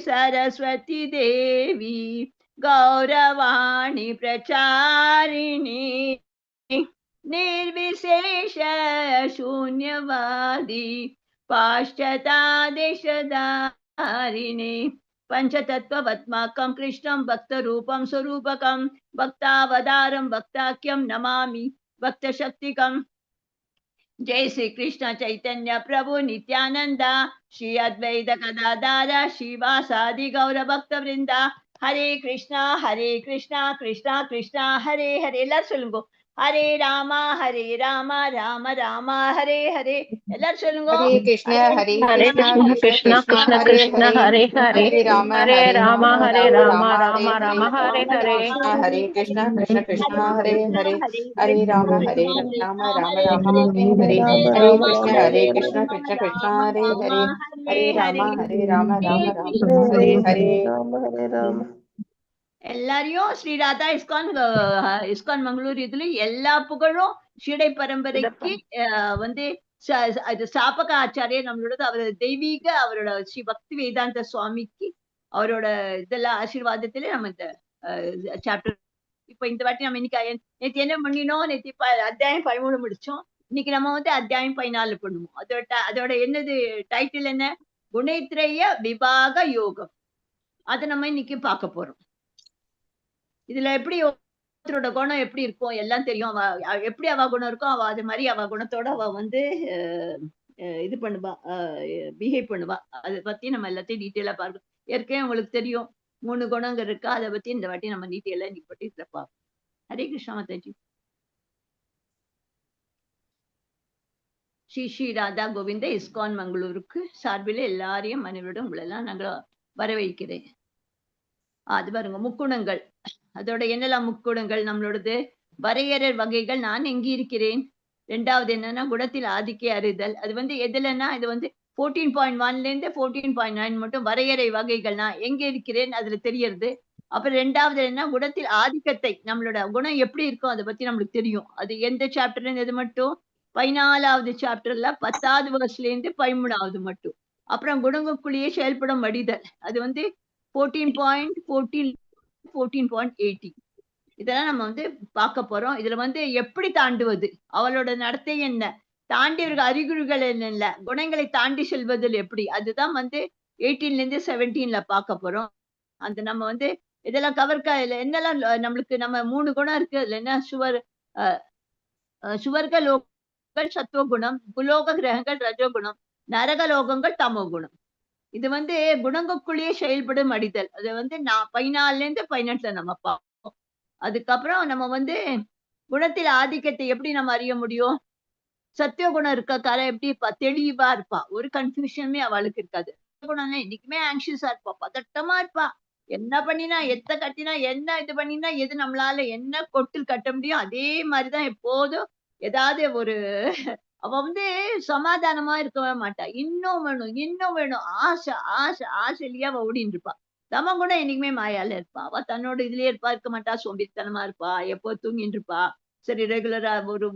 सरस्वती देवी गौरवाणी प्रचारिणी निर्विशेष शून्यवादी पाश्चात्यादेशधारिणे पंचतत्त्ववत्माकं कृष्णं भक्तरूपं स्वरूपकं भक्तावतारं भक्ताख्यं नमामि भक्तशक्तिकम्। जय श्री कृष्ण चैतन्य प्रभु नित्यानंदा श्री अद्वैत गदाधार श्रीवासादि गौर भक्त वृंदा हरे कृष्णा कृष्णा कृष्णा हरे हरे எல்லாரும் சொல்லுங்க ஹரே ராமா ராம ராமா ஹரே ஹரே எல்லாரும் சொல்லுங்க हरे कृष्ण ஹரே हरे कृष्ण कृष्ण कृष्ण कृष्ण हरे हरे हरे राम हरे राम राम राम हरे राम हरे राम हरे हरे हरे कृष्ण कृष्ण कृष्ण हरे हरे हरे हरे राम राम हरे हरे हरे कृष्ण कृष्ण कृष्ण हरे हरे हरे राम हरे हरे। எல்லாரையும் ஸ்ரீ ராதா இஸ்கான் மங்களூர் இதுல எல்லா புகழும் ஷீடை பரம்பரைக்கு வந்து அது ஸ்தாபக ஆச்சாரியர் நம்மளோட அவர் தெய்வீக அவரோட ஸ்ரீ பக்தி வேதாந்த சுவாமிக்கு அவரோட இதெல்லாம் ஆசீர்வாதத்துல நம்ம இந்த சாப்டர் இப்ப இந்த வாட்டி நம்ம இன்னைக்கு நேற்று என்ன பண்ணினோம், நேற்று அத்தியாயம் 13 முடிச்சோம். இன்னைக்கு நம்ம வந்து அத்தியாயம் 14 பண்ணுவோம். அதோட என்னது டைட்டில் என்ன? குணத்ரய விபாக யோகம். அதை நம்ம இன்னைக்கு பார்க்க போறோம். இதுல எப்படி ஒருத்தரோட குணம் எப்படி இருக்கும் எல்லாம் தெரியும். எப்படி அவ குணம் இருக்கும், அவ அது மாதிரி அவ குணத்தோட அவ வந்து இது பண்ணுவா, பிஹேவ் பண்ணுவா. அதை பத்தி நம்ம எல்லாத்தையும் டீட்டெயிலா பார்க்கணும். ஏற்கனவே உங்களுக்கு தெரியும் 3 குணங்கள் இருக்கா, அதை பத்தி இந்த வாட்டி நம்ம டீட்டெயிலா இன்னைக்கு பற்றி பார்ப்போம். ஹரே கிருஷ்ணா மாதாஜி. ஸ்ரீ ஸ்ரீ ராதா கோவிந்த இஸ்கான் மங்களூருக்கு சார்பில் எல்லாரையும் மனைவிடம் உங்களெல்லாம் நாங்கள் வரவேற்கிறேன். அது பாருங்க முக்குணங்கள். அதோட என்னெல்லாம் முக்குணங்கள் நம்மளோடது வரையறை வகைகள். நான் எங்க இருக்கிறேன். 2வது என்னன்னா குணத்தில் ஆதிக்க அறிதல். அது வந்து எதுலன்னா இது வந்து 14.1ல இருந்து 14.9 மட்டும் வரையறை வகைகள். நான் எங்க இருக்கிறேன் அதுல தெரியறது. அப்புறம் 2வது என்ன, குணத்தில் ஆதிக்கத்தை நம்மளோட குணம் எப்படி இருக்கும் அதை பத்தி நம்மளுக்கு தெரியும். அது எந்த சாப்டர்ல இது மட்டும் 14வது சாப்டர்ல 10வது வருஷத்துல இருந்து 13வது மட்டும். அப்புறம் குணங்களுக்குள்ளேயே செயல்படும் மடிதல். அது வந்து 14.14 14.80 இதெல்லாம் நம்ம வந்து பார்க்க போறோம். இதுல வந்து எப்படி தாண்டுவது, அவளோட நடத்தை என்ன, தாண்டியவர்கள் அறிகுறிகள் என்ன, குணங்களை தாண்டி செல்வதில் எப்படி, அதுதான் வந்து 18ல இருந்து 17ல பார்க்க போறோம். அந்த நம்ம வந்து இதெல்லாம் என்னெல்லாம் நம்மளுக்கு நம்ம 3 குணம் இருக்கு. அதுல என்ன சுவர்க லோகங்கள் சத்துவகுணம், புலோக கிரகங்கள் ரஜோகுணம், நரக லோகங்கள் தமோ குணம். இது வந்து குணங்களுக்குள்ளேயே செயல்படும் அடித்தல். அது வந்து 14ல இருந்து 18ல நம்ம பார்ப்போம். அதுக்கப்புறம் நம்ம வந்து குணத்தில் ஆதிக்கத்தை எப்படி நம்ம அறிய முடியும். சத்திய குணம் இருக்கார எப்படி தெளிவா இருப்பா, ஒரு கன்ஃபியூஷனுமே அவளுக்கு இருக்காது. குணம்னா இன்னைக்குமே ஆங்ஷியஸா இருப்பா, பதட்டமா இருப்பா. என்ன பண்ணினா எத்த கட்டினா என்ன இது பண்ணினா எது நம்மளால என்ன கொட்டில் கட்ட முடியும் அதே மாதிரிதான் எப்போதும் ஏதாவது ஒரு அவ வந்து சமாதானமா இருக்கவே மாட்டா. இன்னும் வேணும் இன்னும் வேணும், ஆசை ஆசை ஆசையிலேயே அவ ஓடின்னு இருப்பா. தம கூட என்னைக்குமே மாயால இருப்பா. அவ தன்னோட இதுலயே இருக்க மாட்டா, சோம்பேறித்தனமா இருப்பா, எப்போ தூங்கிட்டு இருப்பா. சரி ரெகுலரா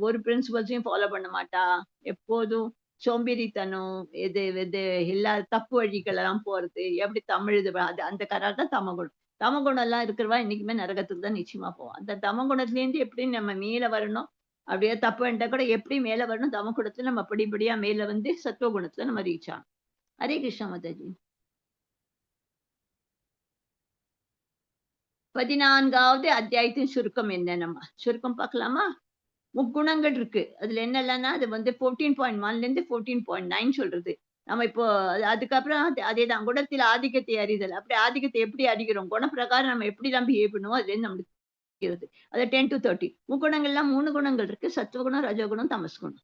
ஒரு பிரின்சிபல்ஸையும் ஃபாலோ பண்ண மாட்டா. எப்போதும் சோம்பேறித்தனம், எது எது இல்லாத தப்பு வழிகள் எல்லாம் போறது, எப்படி தமிழுது அது அந்த கரார் தான் தமகுணம். தமகுணம் எல்லாம் இருக்கிறவா இன்னைக்குமே நரகத்துக்கு தான் நிச்சயமா போவோம். அந்த தமகுணத்துல இருந்து எப்படி நம்ம மேல வரணும், அப்படியே தப்பு வேண்டா கூட எப்படி மேல வரணும், தமகுணத்துல நம்ம படிப்படியா மேல வந்து சத்துவ குணத்துல நம்ம ரீச் ஆகணும். ஹரே கிருஷ்ணா மாதாஜி. 14வது அத்தியாயத்தின் சுருக்கம் என்ன, நம்ம சுருக்கம் பார்க்கலாமா. முக்குணங்கள் இருக்கு. அதுல என்னெல்லாம்னா அது வந்து 14.1ல இருந்து 14.9 சொல்றது. நம்ம இப்போ அதுக்கப்புறம் அதேதான் குணத்தில் ஆதிக்கத்தை அறிதல். அப்படி ஆதிக்கத்தை எப்படி அறிகிறோம், குணப்பிரகாரம் நம்ம எப்படி எல்லாம் பிஹேவ் பண்ணுவோம் அதுல இருந்து நம்மளுக்கு தெரிகிறது. அது 10 to 30. முக்குணங்கள்லாம் 3 குணங்கள் இருக்கு. சத்துவகுணம், ரஜோகுணம், தமஸ்குணம்.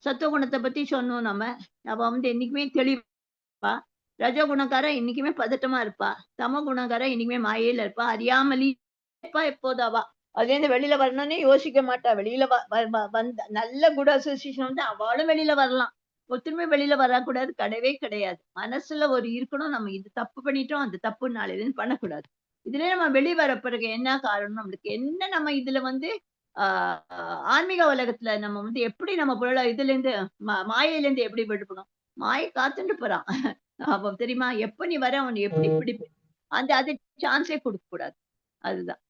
சத்துவகுணத்தை பத்தி சொன்னோம் நம்ம. அவ வந்து என்னைக்குமே தெளிவா, ரஜோகுணக்காரன் இன்னைக்குமே பதட்டமா இருப்பா, தம குணக்காரன் இன்னைக்குமே மாயையில இருப்பா, அறியாமலே இருப்பா. எப்போதாவா அதுல இருந்து வெளியில வரணும்னே யோசிக்க மாட்டா. வெளியில வந்த நல்ல குட் அசோசியேஷன் வந்து அவளும் வெளியில வரலாம். ஒத்துமே வெளியில வரக்கூடாது, கிடையவே கிடையாது. மனசுல ஒரு இருக்கணும், நம்ம இது தப்பு பண்ணிட்டோம் அந்த தப்பு நாளையில பண்ணக்கூடாது. இதுல நம்ம வெளியே வர பிறகு என்ன காரணம், நம்மளுக்கு என்ன, நம்ம இதுல வந்து ஆன்மீக உலகத்துல நம்ம வந்து எப்படி நம்ம இதுல இருந்து மாயையில இருந்து எப்படி விடுபடும். மாயை காத்துட்டு போறான். அப்ப தெரியுமா? எப்ப நீ வர அவன் எப்படி பிடிப்பு அது சான்ஸே கொடுக்க கூடாது. அதுதான்.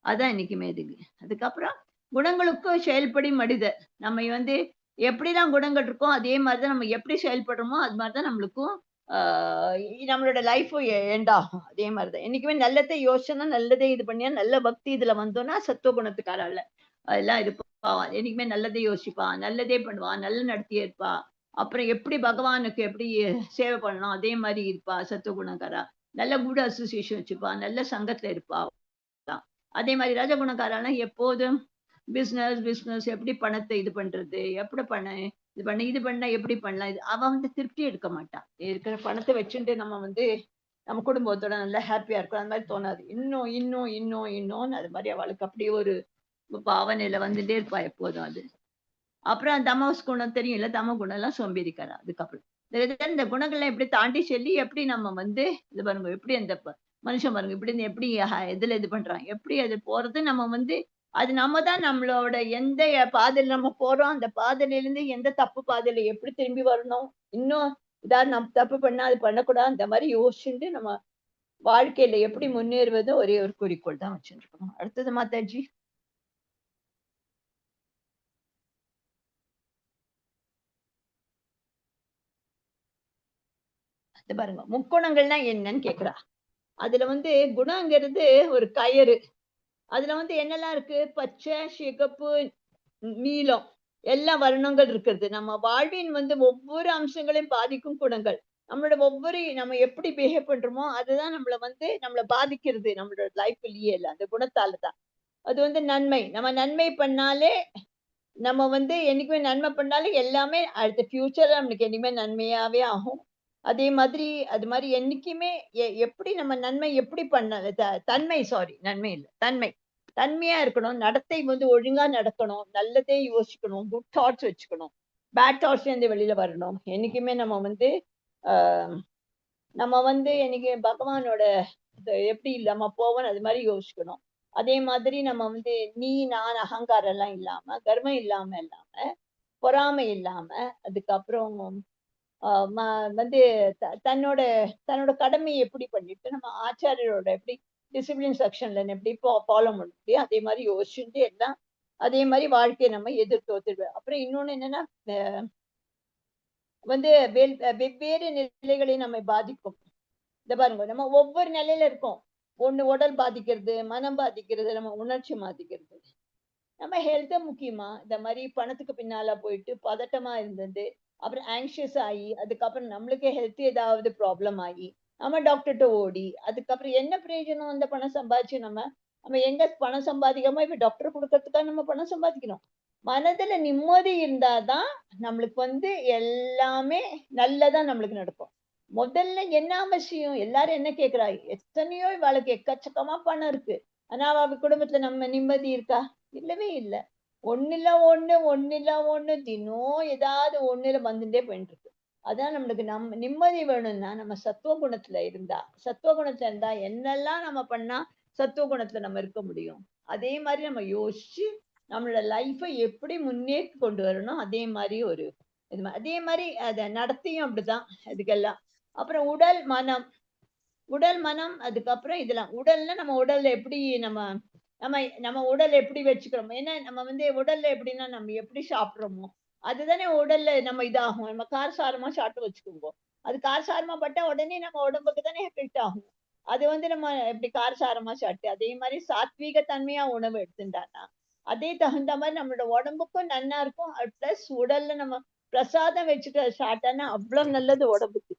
அதான் என்னைக்குமே இதுக்கு. அதுக்கப்புறம் குணங்களுக்கும் செயல்படி மடிதல். நம்ம வந்து எப்படிலாம் குணங்கள் இருக்கோ, அதே மாரி தான் நம்ம எப்படி செயல்படுறோமோ, அது மாரி தான் நம்மளுக்கும் ஆ நம்மளோட லைஃப்பும் எண்ட் ஆகும். அதே மாரி தான். என்னைக்குமே நல்லதே யோசிச்சோம்னா, நல்லதே இது பண்ணியா, நல்ல பக்தி இதுல வந்தோம்னா, சத்துவ குணத்துக்கு ஆளால. அதெல்லாம் இருப்பா. என்னைக்குமே நல்லதே யோசிப்பா, நல்லதே பண்ணுவா, நல்ல நடத்தையா இருப்பா. அப்புறம் எப்படி பகவானுக்கு எப்படி சேவை பண்ணணும், அதே மாரி இருப்பா, சத்துவ குணக்காரா. நல்ல குட் அசோசியேஷன் வச்சுப்பா, நல்ல சங்கத்துல இருப்பா. அதே மாரி ரஜகுணக்காரன்லாம் எப்போதும் பிசினஸ் எப்படி பணத்த இது பண்றது? எப்படி இது பண்ணா எப்படி பண்ணலாம்? அவன் வந்து திருப்தி எடுக்க மாட்டான். இருக்கிற பணத்த வச்சுட்டு நம்ம வந்து நம்ம குடும்பத்தோட நல்லா ஹேப்பியா இருக்கணும். அந்த மாரி தோணாது. இன்னும்னு அது மாரி அவளுக்கு அப்படியே ஒரு பாவனையில வந்துட்டே இருப்பா எப்போதும் அது. அப்புறம் தமஸ் குணம் தெரியும்ல. தமோ குணம்லாம் சோம்பேறிக்காரா அதுக்கப்புறம். இந்த குணங்கள்லாம் எப்படி தாண்டி சொல்லி எப்படி நம்ம வந்து இது பாருங்க எப்படி அந்த மனுஷன் பாருங்க இப்படி இருந்து எப்படி எதுல இது பண்றான். எப்படி அது போறது நம்ம வந்து அது நம்ம தான் நம்மளோட எந்த பாதையில நம்ம போறோம், அந்த பாதையிலிருந்து எந்த தப்பு பாதையில எப்படி திரும்பி வரணும். இன்னும் ஏதாவது நம்ம தப்பு பண்ணா அது பண்ணக்கூடாது. அந்த மாரி யோசிச்சுட்டு நம்ம வாழ்க்கையில எப்படி முன்னேறுவது ஒரே ஒரு குறிக்கோள் தான் வச்சுருக்கணும். அடுத்தது மாதாஜி. இது பாருங்க முக்குணங்கள்னா என்னன்னு கேக்குறா. அதுல வந்து குணங்கிறது ஒரு கயிறு. அதுல வந்து என்னெல்லாம் இருக்கு? பச்சை, சிகப்பு, நீலம் எல்லா வர்ணங்கள் இருக்கிறது. நம்ம வாழ்வின் வந்து ஒவ்வொரு அம்சங்களையும் பாதிக்கும் குணங்கள். நம்ம எப்படி பிஹேவ் பண்றோமோ, அதுதான் நம்மள பாதிக்கிறது. நம்மளோட லைஃப்லயே இல்ல. அந்த குணத்தால தான். அது வந்து நன்மை. நம்ம நன்மை பண்ணாலே நம்ம வந்து என்னைக்குமே நன்மை பண்ணாலும் எல்லாமே அடுத்த ஃபியூச்சர்ல நம்மளுக்கு என்னைக்குமே நன்மையாவே ஆகும். அதே மாதிரி அது மாரி என்னைக்குமே எப்படி நம்ம நன்மை எப்படி பண்ண தன்மை சாரி நன்மை இல்ல. தன்மை. தன்மையா இருக்கணும். நடத்தை வந்து ஒழுங்கா நடக்கணும். நல்லதே யோசிக்கணும். குட் தாட்ஸ் வச்சுக்கணும். பேட் தாட்ஸ்லேருந்து வெளியில வரணும். என்னைக்குமே ஆ நம்ம வந்து என்னைக்கு பகவானோட எப்படி இல்லாம போவோம்னு அது மாரி யோசிக்கணும். அதே மாதிரி நம்ம வந்து நீ, நான் அகங்காரம் எல்லாம் இல்லாம, கர்வம் இல்லாம, பொறாமை இல்லாம, அதுக்கப்புறம் அ ம வந்து தன்னோட தன்னோட கடமைய எப்படி பண்ணிட்டு, நம்ம ஆச்சாரியரோட எப்படி டிசிப்ளின் செக்ஷன்ல எப்படி ஃபாலோ பண்ண முடியும், அதே மாரி யோசிச்சுட்டு எல்லாம் அதே மாரி வாழ்க்கைய நம்ம எதிர்த்து அப்புறம் இன்னொன்னு என்னன்னா, அ வந்து வெவ்வேறு நிலைகளை நம்மை பாதிக்கும். இந்த பாருங்க, நம்ம ஒவ்வொரு நிலையில இருக்கோம். ஒண்ணு உடல் பாதிக்கிறது, மனம் பாதிக்கிறது, நம்ம உணர்ச்சி பாதிக்கிறது. நம்ம ஹெல்த் முக்கியமா? இந்த மாரி பணத்துக்கு பின்னால போயிட்டு பதட்டமா இருந்தது. அப்புறம் ஆங்ஷியஸ் ஆயி, அதுக்கப்புறம் நம்மளுக்கே ஹெல்த் ஏதாவது ப்ராப்ளம் ஆகி, நம்ம டாக்டர்ட்ட ஓடி, அதுக்கப்புறம் என்ன பிரயோஜனம் அந்த பணம் சம்பாதிச்சு நம்ம? நம்ம எங்க பணம் சம்பாதிக்காம இப்ப டாக்டர் குடுக்கறதுக்கா நம்ம பணம் சம்பாதிக்கணும். மனதுல நிம்மதி இருந்தா தான் நம்மளுக்கு வந்து எல்லாமே நல்லதா நம்மளுக்கு நடக்கும். முதல்ல என்ன அவசியம்? எல்லாரும் என்ன கேட்கிறா? எத்தனையோ இவாளுக்கு எக்கச்சக்கமா பணம் இருக்கு. ஆனா அவ குடும்பத்துல நம்ம நிம்மதி இருக்கா? இல்லவே இல்ல. ஒண்ணுல ஒண்ணு தினம் ஏதாவது ஒண்ணுல வந்துட்டே போயிட்டு இருக்கு. அதான் நம்மளுக்கு நிம்மதி வேணும்னா நம்ம சத்துவ குணத்துல இருந்தா, சத்துவ குணத்துல இருந்தா என்னெல்லாம் நம்ம பண்ணா சத்துவ குணத்துல நம்ம இருக்க முடியும். அதே மாரி நம்ம யோசிச்சு நம்மளோட லைஃப எப்படி முன்னேற்றி கொண்டு வரணும், அதே மாரி ஒரு அதே மாரி அத நடத்தையும் அப்படிதான் இதுக்கெல்லாம். அப்புறம் உடல், மனம் அதுக்கப்புறம் இதெல்லாம். உடல்னா நம்ம உடல்ல எப்படி நம்ம நம்ம நம்ம உடல் எப்படி வச்சுக்கிறோம். ஏன்னா நம்ம வந்து உடல்ல எப்படின்னா நம்ம எப்படி சாப்பிடுறோமோ, அதுதானே உடல்ல நம்ம இதாகும். நம்ம காரசாரமா சாப்பிட்டு வச்சுக்குவோம். அது காரசாரமா பட்டா உடனே நம்ம உடம்புக்கு தானே எஃபெக்ட் ஆகும். அது வந்து நம்ம எப்படி காரசாரமா சாப்பிட்டு, அதே மாரி சாத்வீக தன்மையா உணவு எடுத்துட்டான்னா, அதே தகுந்த மாரி நம்மளோட உடம்புக்கும் நன்னா இருக்கும். பிளஸ் உடல்ல நம்ம பிரசாதம் வச்சுட்டு சாப்பிட்டோம்னா அவ்ளோ நல்லது உடம்புக்கு.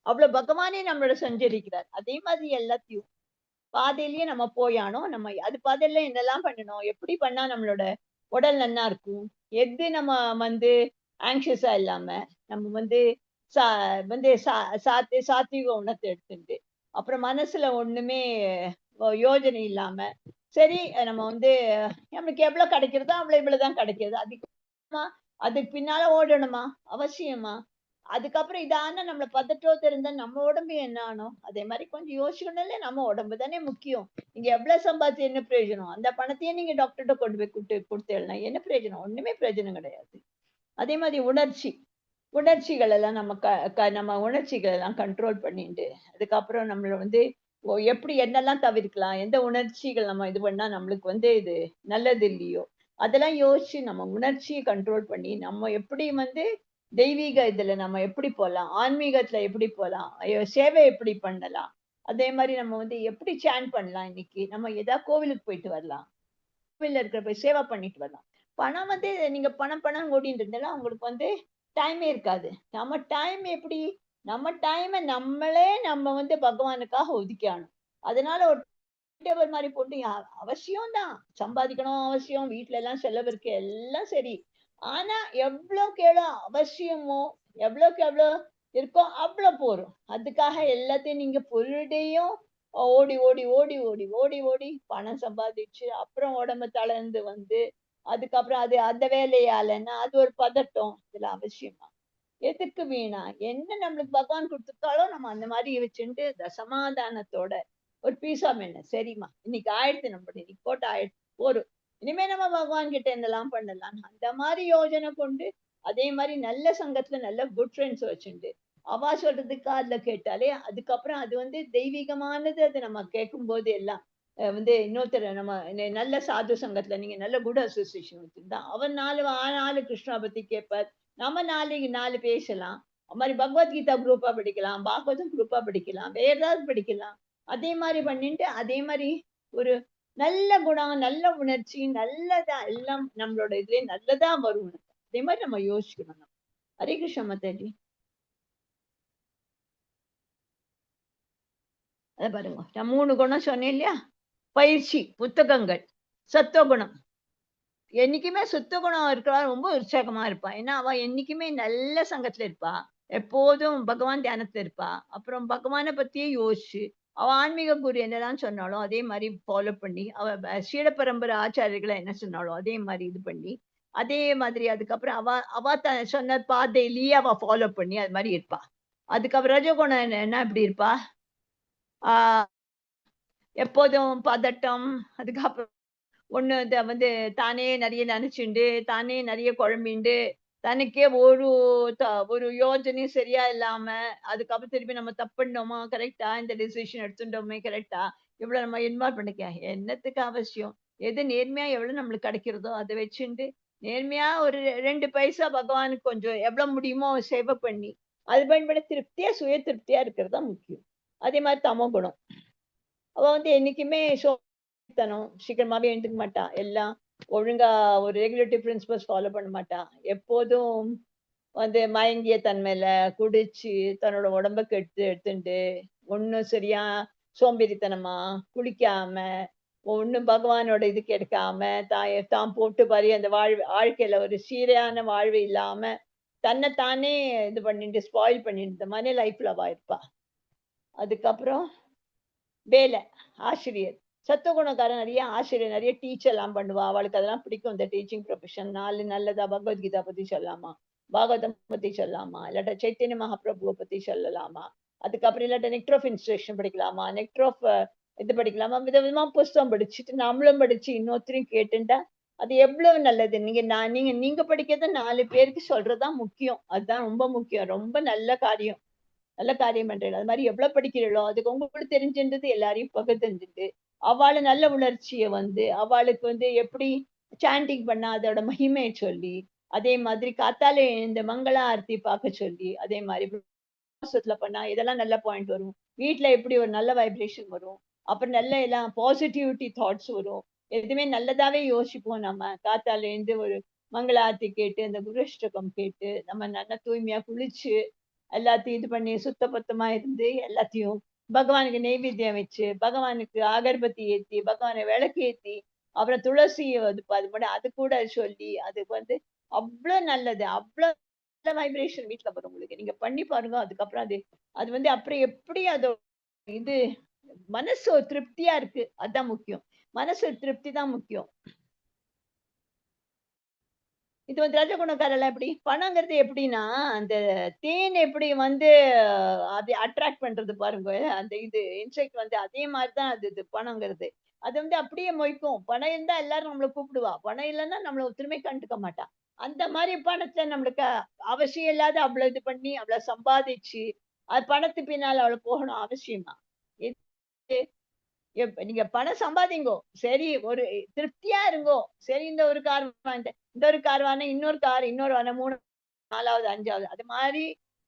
அவ்வளவு பகவானே நம்மளோட சஞ்சரிக்கிறார். அதே மாதிரி எல்லாத்தையும் பாதையிலயே நம்ம போயானோம். நம்ம அது பாதையில என்னெல்லாம் பண்ணணும்? எப்படி பண்ணா நம்மளோட உடல் நன்னா இருக்கும்? எது நம்ம வந்து ஆங்ஷியஸா இல்லாம, நம்ம வந்து சா வந்து சாத்விக உணத்த எடுத்துண்டு, அப்புறம் மனசுல ஒண்ணுமே யோஜனை இல்லாம, சரி நம்ம வந்து நம்மளுக்கு எவ்வளவு கிடைக்கிறதோ அவ்வளவு இவ்வளவுதான் கிடைக்கிறது. அதிகமா அதுக்கு பின்னால ஓடணுமா? அவசியமா? அதுக்கப்புறம் இது ஆனா நம்மள பதற்றத்தோட இருந்தா நம்ம உடம்பு என்ன ஆனும்? அதே மாரி கொஞ்சம் யோசிக்கணும்ல, நம்ம உடம்பு தானே முக்கியம். நீங்க எவ்வளவு சம்பாதிச்சு என்ன பிரயோஜனம்? அந்த பணத்தையே நீங்க டாக்டர்ட்ட கொண்டு போய் குடுத்தேல்னா என்ன பிரயோஜனம்? ஒண்ணுமே பிரயோஜனம் கிடையாது. அதே மாரி உணர்ச்சி. உணர்ச்சிகள் எல்லாம் நம்ம உணர்ச்சிகள் எல்லாம் கண்ட்ரோல் பண்ணிட்டு அதுக்கப்புறம் நம்மள வந்து எப்படி என்னெல்லாம் தவிர்க்கலாம், எந்த உணர்ச்சிகள் நம்ம இது பண்ணா நம்மளுக்கு வந்து இது நல்லது இல்லையோ அதெல்லாம் யோசிச்சு நம்ம உணர்ச்சியை கண்ட்ரோல் பண்ணி நம்ம எப்படி வந்து தெய்வீக இதுல நம்ம எப்படி போலாம், ஆன்மீகத்துல எப்படி போலாம், சேவை எப்படி பண்ணலாம், அதே மாதிரி நம்ம வந்து எப்படி சேன் பண்ணலாம், இன்னைக்கு நம்ம ஏதாவது கோவிலுக்கு போயிட்டு வரலாம், கோவில்ல இருக்கிற போய் சேவை பண்ணிட்டு வரலாம். பணம் வந்து நீங்க பணம் பணம் ஓடிட்டு இருந்தாலும் உங்களுக்கு வந்து டைமே இருக்காது. நம்ம டைம் எப்படி நம்ம டைமை நம்மளே நம்ம வந்து பகவானுக்காக ஒதுக்கியாகணும். அதனால ஒரு டேபிள் மாதிரி போட்டு அவசியம் தான் சம்பாதிக்கணும், அவசியம் வீட்ல எல்லாம் செலவு இருக்கு எல்லாம் சரி. ஆனா எவ்வளவுக்கு எவ்வளவு அவசியமோ எவ்வளவுக்கு எவ்வளவு இருக்கோ அவ்வளவு போறோம். அதுக்காக எல்லாத்தையும் நீங்க பொருளையும் ஓடி ஓடி ஓடி ஓடி ஓடி ஓடி பணம் சம்பாதிச்சு அப்புறம் உடம்பு தளர்ந்து வந்து அதுக்கப்புறம் அது அந்த வேலையாலன்னா அது ஒரு பதட்டம். இதுல அவசியமா எதுக்கு வீணா என்ன நம்மளுக்கு பகவான் கொடுத்துருக்காலும் நம்ம அந்த மாதிரி வச்சுட்டு இந்த சமாதானத்தோட ஒரு பீஸ் ஆஃப் என்ன சரிம்மா இன்னைக்கு ஆயிடுத்து நம்ம இன்னைக்கு போட்டு ஆயிடுச்சு போரும், இனிமே நம்ம பகவான் கிட்ட என்னெல்லாம் பண்ணலாம் அந்த மாதிரி யோஜனை கொண்டு அதே மாதிரி நல்ல சங்கத்துல நல்ல குட் ஃப்ரெண்ட்ஸ் வச்சுண்டு அவா சொல்றதுக்கு அதுல கேட்டாலே அதுக்கப்புறம் அது வந்து தெய்வீகமானது. அது நம்ம கேட்கும் போது எல்லாம் வந்து இன்னொருத்தர் நம்ம நல்ல சாது சங்கத்துல நீங்க நல்ல குட் அசோசியேஷன் வச்சிருந்தா அவர் நாலு கிருஷ்ணா பத்தி கேட்பார், நம்ம நாளைக்கு 4 பேசலாம். அது மாதிரி பகவத்கீதா குரூப்பா படிக்கலாம், பாகவதம் குரூப்பா படிக்கலாம், வேற ஏதாவது படிக்கலாம். அதே மாதிரி பண்ணிட்டு அதே மாதிரி ஒரு நல்ல குணம் நல்ல உணர்ச்சி நல்லதா எல்லாம் நம்மளோட இதுல நல்லதா வரும். அதே மாதிரி நம்ம யோசிக்கணும். ஹரே கிருஷ்ண மாதாஜி. அத பாருங்க நான் 3 குணம் சொன்னேன் இல்லையா, பயிற்சி புத்தகங்கள் சத்துவகுணம். என்னைக்குமே சுத்த குணம் இருக்கிறா ரொம்ப உற்சாகமா இருப்பா. ஏன்னா அவ என்னைக்குமே நல்ல சங்கத்துல இருப்பா, எப்போதும் பகவான் தியானத்துல இருப்பா, அப்புறம் பகவானை பத்தியே யோசிச்சு அவ ஆன்மீக குரு என்னதான் சொன்னாலும் அதே மாதிரி ஃபாலோ பண்ணி அவ சீட பரம்பரை ஆச்சாரியர்களை என்ன சொன்னாலும் அதே மாதிரி இது பண்ணி அதே மாதிரி அதுக்கப்புறம் அவ அவ சொன்ன பாதையிலேயே அவ ஃபாலோ பண்ணி அது மாதிரி இருப்பா. அதுக்கப்புறம் ரஜகுணம் என்ன எப்படி இருப்பா, ஆஹ் எப்போதும் பதட்டம், அதுக்கப்புறம் ஒண்ணு வந்து தானே நிறைய நினைச்சுண்டு தானே நிறைய குழம்பிண்டு தனக்கே ஒரு யோஜனையும் சரியா இல்லாம அதுக்கப்புறம் திருப்பி நம்ம தப்பு பண்ணோமா கரெக்டா இந்த டெசிஷன் எடுத்துட்டோமே கரெக்டா இவ்வளவு நம்ம இன்வால்வ் பண்ணிக்க என்னத்துக்கு அவசியம். எது நேர்மையா எவ்வளவு நம்மளுக்கு கிடைக்கிறதோ அதை வச்சுண்டு நேர்மையா ஒரு 2 பைசா பகவானுக்கு கொஞ்சம் எவ்வளவு முடியுமோ சேவை பண்ணி அது பயன்பட திருப்தியா சுய திருப்தியா இருக்கிறது தான் முக்கியம். அதே மாதிரி தமோ குணம், அவ வந்து என்னைக்குமே தனம் சீக்கிரமாவே எழுந்துக்க மாட்டா, எல்லாம் ஒழுங்கா ஒரு ரெகுலேட்டிவ் பிரின்சிபல்ஸ் ஃபாலோ பண்ண மாட்டா, எப்போதும் வந்து மயங்கிய தன்மையில குடிச்சு தன்னோட உடம்ப கெடுத்து எடுத்துட்டு ஒண்ணும் சரியா சோம்பேறித்தனமா குளிக்காம ஒண்ணும் பகவானோட இதுக்கு எடுக்காம தான் போட்டு பாரு அந்த வாழ்க்கையில ஒரு சீரான வாழ்வு இல்லாம தன்னைத்தானே இது பண்ணிட்டு ஸ்பாயில் பண்ணிட்டு இந்த மாதிரி லைஃப்ல அவ இருப்பா. அதுக்கப்புறம் வேலை ஆசிரியர் சத்துவகுணக்காரன் நிறைய ஆசிரியர் நிறைய டீச்சர் எல்லாம் பண்ணுவா, அவளுக்கு அதெல்லாம் பிடிக்கும். இந்த டீச்சிங் ப்ரொஃபஷன் நல்லதா பகவத்கீதா பத்தி சொல்லலாமா, பாகவதம் பத்தி சொல்லலாமா, இல்லாட்ட சைத்தன்ய மகாபிரபுவை பத்தி சொல்லலாமா, அதுக்கப்புறம் இல்லாட்ட நெக்டர் ஆஃப் இன்ஸ்பிரேஷன் படிக்கலாமா, நெக்டர் ஆஃப் இது படிக்கலாமா, விதவிதமா புஸ்தகம் படிச்சுட்டு நம்மளும் படிச்சு இன்னொருத்தரையும் கேட்டுட்டா அது எவ்வளவு நல்லது. நீங்க படிக்கிறத 4 பேருக்கு சொல்றதுதான் முக்கியம். அதுதான் ரொம்ப முக்கியம், ரொம்ப நல்ல காரியம். நல்ல காரியம் பண்றீங்க. அது மாதிரி எவ்வளவு படிக்கிறீங்களோ அதுக்கு உங்களுக்கு தெரிஞ்சின்றது எல்லாரையும் பகுத்தறிஞ்சுட்டு அவளை நல்ல உணர்ச்சியை வந்து அவளுக்கு வந்து எப்படி சாண்டிங் பண்ணா அதோட மகிமையை சொல்லி அதே மாதிரி காத்தாலே இந்த மங்கள ஆரத்தி பார்க்க சொல்லி அதே மாதிரி பண்ணா இதெல்லாம் நல்ல பாயிண்ட் வரும். வீட்டுல எப்படி ஒரு நல்ல வைப்ரேஷன் வரும், அப்புறம் நல்ல எல்லாம் பாசிட்டிவிட்டி தாட்ஸ் வரும், எதுவுமே நல்லதாவே யோசிப்போம். நம்ம காத்தால இருந்து ஒரு மங்கள ஆரத்தி கேட்டு அந்த குருஷ்டகம் கேட்டு நம்ம நல்லா தூய்மையா குளிச்சு எல்லாத்தையும் இது பண்ணி சுத்த பத்தமா இருந்து எல்லாத்தையும் பகவானுக்கு நெய்வேத்தியம் வச்சு பகவானுக்கு அகர்பத்தி ஏத்தி பகவானை விளக்கு ஏத்தி அப்புறம் துளசியை அது பண்ணி அது கூட சொல்லி அதுக்கு வந்து அவ்வளவு நல்லது. அவ்வளவு நல்ல வைப்ரேஷன் வீட்டுல வரும் உங்களுக்கு. நீங்க பண்ணி பாருங்க. அதுக்கப்புறம் அது அது வந்து அப்புறம் எப்படி அதோ இது மனசு ஒரு திருப்தியா இருக்கு, அதுதான் முக்கியம். மனசு திருப்தி தான் முக்கியம். இது வந்து ரஜகுணக்காரெல்லாம் எப்படி பணங்கிறது எப்படின்னா அந்த தேன் எப்படி வந்து அது அட்ராக்ட் பண்றது பாருங்க, அந்த இது இன்செக்ட் வந்து அதே மாதிரிதான் அது இது பணங்கிறது. அது வந்து அப்படியே மொய்க்கும். பணம் இருந்தா எல்லாரும் நம்மளை கூப்பிடுவா, பணம் இல்லைன்னா நம்மள ஒருத்தருமே கண்டுக்க மாட்டா. அந்த மாதிரி பணத்தை நம்மளுக்கு அவசியம் இல்லாத அவ்வளவு இது பண்ணி அவ்வளவு சம்பாதிச்சு அது பணத்து பின்னால அவளை போகணும் அவசியமா? நீங்க பணம் சம்பாதிங்கோ, சரி ஒரு திருப்தியா இருங்கோ. சரி இந்த ஒரு கார் வாங்கிட்டேன், இந்த ஒரு கார் வாங்கினா இன்னொரு கார், இன்னொரு வாங்கினா 3, 4வது, 5வது அது மாதிரி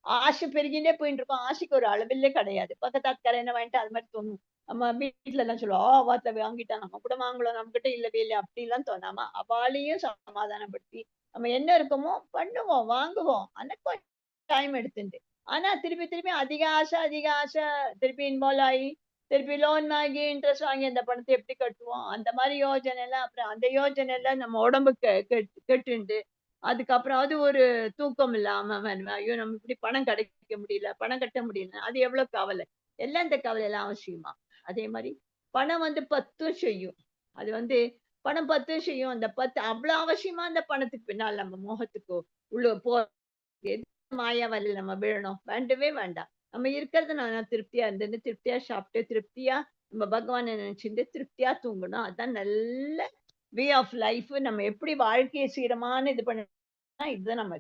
ஆசை பெருகிட்டே போயிட்டு இருக்கோம். ஆசைக்கு ஒரு அளவில்லே கிடையாது. பக்கத்தாத்துக்காரன் என்ன வாங்கிட்டா அது மாதிரி தோணும். நம்ம வீட்டுல எல்லாம் சொல்லுவோம், வாத்த வாங்கிட்டா நம்ம கூட வாங்கலாம், நம்ம கிட்ட இல்லவே இல்லை அப்படிலாம் தோணாம அவளையும் சமாதானப்படுத்தி நம்ம என்ன இருக்கோமோ பண்ணுவோம், வாங்குவோம். ஆனா கொஞ்சம் டைம் எடுத்துட்டு. ஆனா திருப்பி திருப்பி அதிக ஆசை திருப்பி இன்வால்வ் ஆகி திருப்பி லோன் வாங்கி இன்ட்ரெஸ்ட் வாங்கி அந்த பணத்தை எப்படி கட்டுவோம்? அந்த மாதிரி யோசனை எல்லாம் அப்புறம் அந்த யோசனை எல்லாம் நம்ம உடம்பு கெட்டுண்டு அதுக்கப்புறம் அது ஒரு தூக்கம் இல்லாம ஐயோ நம்ம இப்படி பணம் கிடைக்க முடியல, பணம் கட்ட முடியல. அது எவ்வளவு கவலை. எல்லாம் இந்த கவலை எல்லாம் அவசியமா? அதே மாதிரி பணம் பத்தும் செய்யும். அது பணம் 10 செய்யும். அந்த 10 அவ்வளவு அவசியமா அந்த பணத்துக்கு பின்னால் நம்ம மோகத்துக்கு உள்ள மாயா வலையில நம்ம விழணும்? வேண்டவே வேண்டாம். நம்ம இருக்கிறது நான் திருப்தியா இருந்துட்டு, திருப்தியா சாப்பிட்டு, திருப்தியா நம்ம பகவானை நினைச்சுட்டு, திருப்தியா தூங்கணும். அதான் நல்ல வே ஆஃப் லைஃப். நம்ம எப்படி வாழ்க்கையை சீரமான இது பண்ணா இதுதான் நம்ம.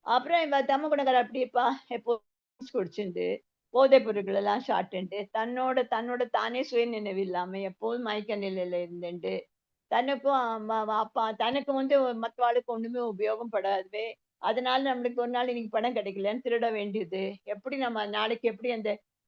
அப்புறம் இவ தம்ம குணக்கார அப்படிப்பா எப்போ குடிச்சுண்டு போதைப் பொருட்கள் எல்லாம் சாப்பிட்டுண்டு தன்னோட தானே சுய நினைவு இல்லாம எப்போதும் மயக்க நிலையில இருந்துட்டு தனக்கும் அப்பா தனக்கு மத்தவாளுக்கு ஒண்ணுமே உபயோகம் படாது. அதனால நம்மளுக்கு ஒரு நாள் இன்னைக்கு பணம் கிடைக்கலன்னு திருட வேண்டியது. எப்படி நம்ம நாளைக்கு எப்படி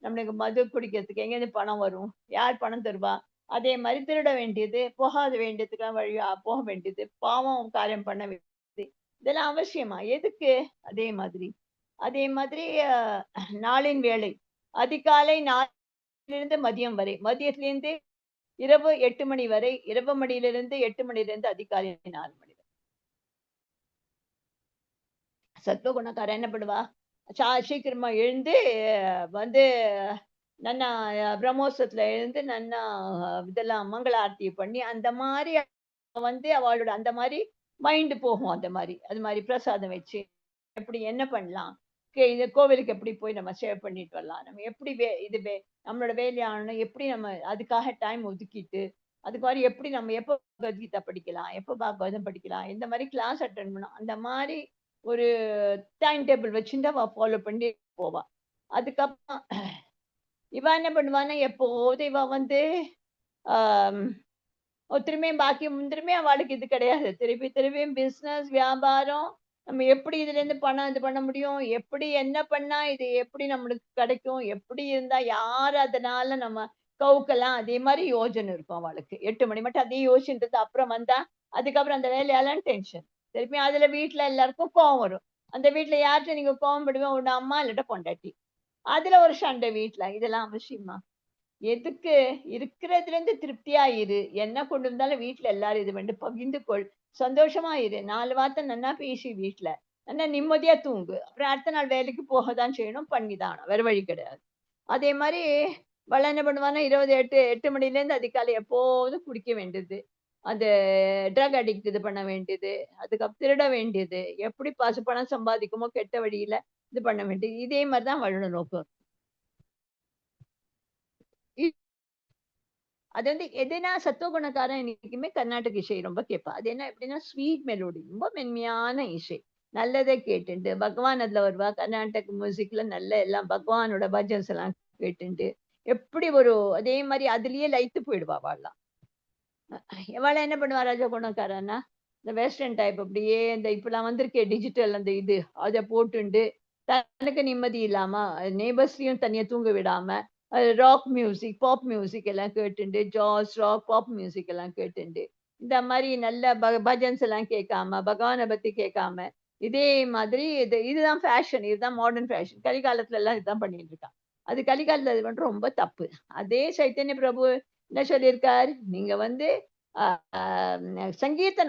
நம்மளுக்கு மது குடிக்கிறதுக்கு எங்கேருந்து பணம் வரும்? யார் பணம் தருவா? அதே மாதிரி திருட வேண்டியது, போகாத வேண்டியதுக்கெல்லாம் வழியா போக வேண்டியது, பாவம் காரியம் பண்ண வேண்டியது. இதெல்லாம் அவசியமா? எதுக்கு? அதே மாதிரி அதே மாதிரி நாளின் வேலை அதிகாலை 4 மதியம் வரை, மதியத்திலிருந்து இரவு 8 மணி வரை, இரவு மணியிலிருந்து 8 மணியிலிருந்து அதிகாலை 4 மணி வரை. சத்வகுணக்காரன் என்ன பண்ணுவா? சீக்கிரமா எழுந்து வந்து நன்னா பிரம்மோற்சவத்துல எழுந்து நன்னா இதெல்லாம் மங்கள ஆரத்தி பண்ணி அந்த மாதிரி அவளோட அந்த மாதிரி மைண்ட் போகும். அந்த மாதிரி அது மாதிரி பிரசாதம் வச்சு எப்படி என்ன பண்ணலாம்? இது கோவிலுக்கு எப்படி போய் நம்ம சேவ் பண்ணிட்டு வரலாம்? நம்ம எப்படி நம்மளோட வேலையானணும் எப்படி நம்ம அதுக்காக டைம் ஒதுக்கிட்டு அதுக்கு மாதிரி எப்படி நம்ம எப்போ பகவத்கீதா படிக்கலாம், எப்போ பாகவதம் படிக்கலாம், இந்த மாதிரி கிளாஸ் அட்டன் பண்ணலாம். அந்த மாதிரி ஒரு டைம் டேபிள் வச்சுட்டு அவ ஃபாலோ பண்ணி போவா. அதுக்கப்புறம் இவ என்ன பண்ணுவான்னா எப்போதும் இவ ஆஹ் திரும்பியும் பாக்கி திரும்பியும் அவளுக்கு இது கிடையாது. திரும்பியும் பிசினஸ் வியாபாரம் நம்ம எப்படி இதுல இருந்து பணம் இது பண்ண முடியும், எப்படி என்ன பண்ணா இது எப்படி நம்மளுக்கு கிடைக்கும், எப்படி இருந்தா யாரு அதனால நம்ம கவுக்கலாம், அதே மாதிரி யோஜனை இருக்கும் அவளுக்கு. 8 மணி மட்டும் அதே யோசிச்சுட்டு அப்புறம் வந்தா அதுக்கப்புறம் அந்த வேலையெல்லாம் டென்ஷன். திருப்பியும் அதுல வீட்டுல எல்லாருக்கும் கோவம் வரும். அந்த வீட்டுல யார்கிட்ட நீங்க கோவம் படுவேன்? உன்ன அம்மா இல்லாட்ட பொண்டாட்டி. அதுல ஒரு சண்டை வீட்டுல. இதெல்லாம் அவசியமா? எதுக்கு? இருக்கிறதுல இருந்து திருப்தியா இரு. என்ன கொண்டு வந்தாலும் வீட்டுல எல்லாரும் இது பண்ணி பகிர்ந்து கொள். சந்தோஷமா இரு. 4 வார்த்தை நன்னா பேசி வீட்டுல. நல்லா நிம்மதியா தூங்கு. அப்புறம் அடுத்த நாள் வேலைக்கு போகத்தான் செய்யணும். பண்ணிதான் வேற வழி கிடையாது. அதே மாதிரி வள என்ன பண்ணுவான்னா 8 மணில இருந்து அதிகாலை எப்போதும் குடிக்க வேண்டியது. அந்த ட்ரக் அடிக்ட் இது பண்ண வேண்டியது. அதுக்கப்புறம் திருட வேண்டியது. எப்படி பணம் சம்பாதிக்குமோ கெட்ட வழியில இது பண்ண வேண்டியது. இதே மாதிரிதான் அவளோட நோக்கம். அது எதுனா சத்துவகுணக்காரன் இன்னைக்குமே கர்நாடக இசை ரொம்ப கேட்பா. அது என்ன எப்படின்னா ஸ்வீட் மெலோடி, ரொம்ப மென்மையான இசை. நல்லதை கேட்டுண்டு பகவான் அதுல வருவா. கர்நாடக மியூசிக்ல நல்ல எல்லாம் பகவானோட பஜன்ஸ் எல்லாம் கேட்டுண்டு எப்படி அதே மாதிரி அதுலயே லயித்து போயிடுவா அவள்லாம். இவள என்ன பண்ணுவா ராஜகுணக்காரன்னா இந்த வெஸ்டர்ன் டைப் அப்படியே இந்த இப்பெல்லாம் வந்திருக்கே டிஜிட்டல் அந்த இது அதை போட்டுண்டு தனக்கு நிம்மதி இல்லாம நேபர்ஸையும் தனியா தூங்க விடாம ராக் மியூசிக் பாப் மியூசிக் எல்லாம் கேட்டுண்டு ஜாஸ் ராக் பாப் மியூசிக் எல்லாம் கேட்டுண்டு இந்த மாதிரி நல்ல பஜன்ஸ் எல்லாம் கேட்காம பகவானை பத்தி கேட்காம இதே மாதிரி இதுதான் ஃபேஷன், இதுதான் மாடர்ன் ஃபேஷன். கலிகாலத்துல எல்லாம் இதுதான் பண்ணிட்டு இருக்கான். அது கலிகாலத்துல அது ரொம்ப தப்பு. அதே சைத்தன்ய பிரபு என்ன சொல்லியிருக்கார்? நீங்க சங்கீர்த்த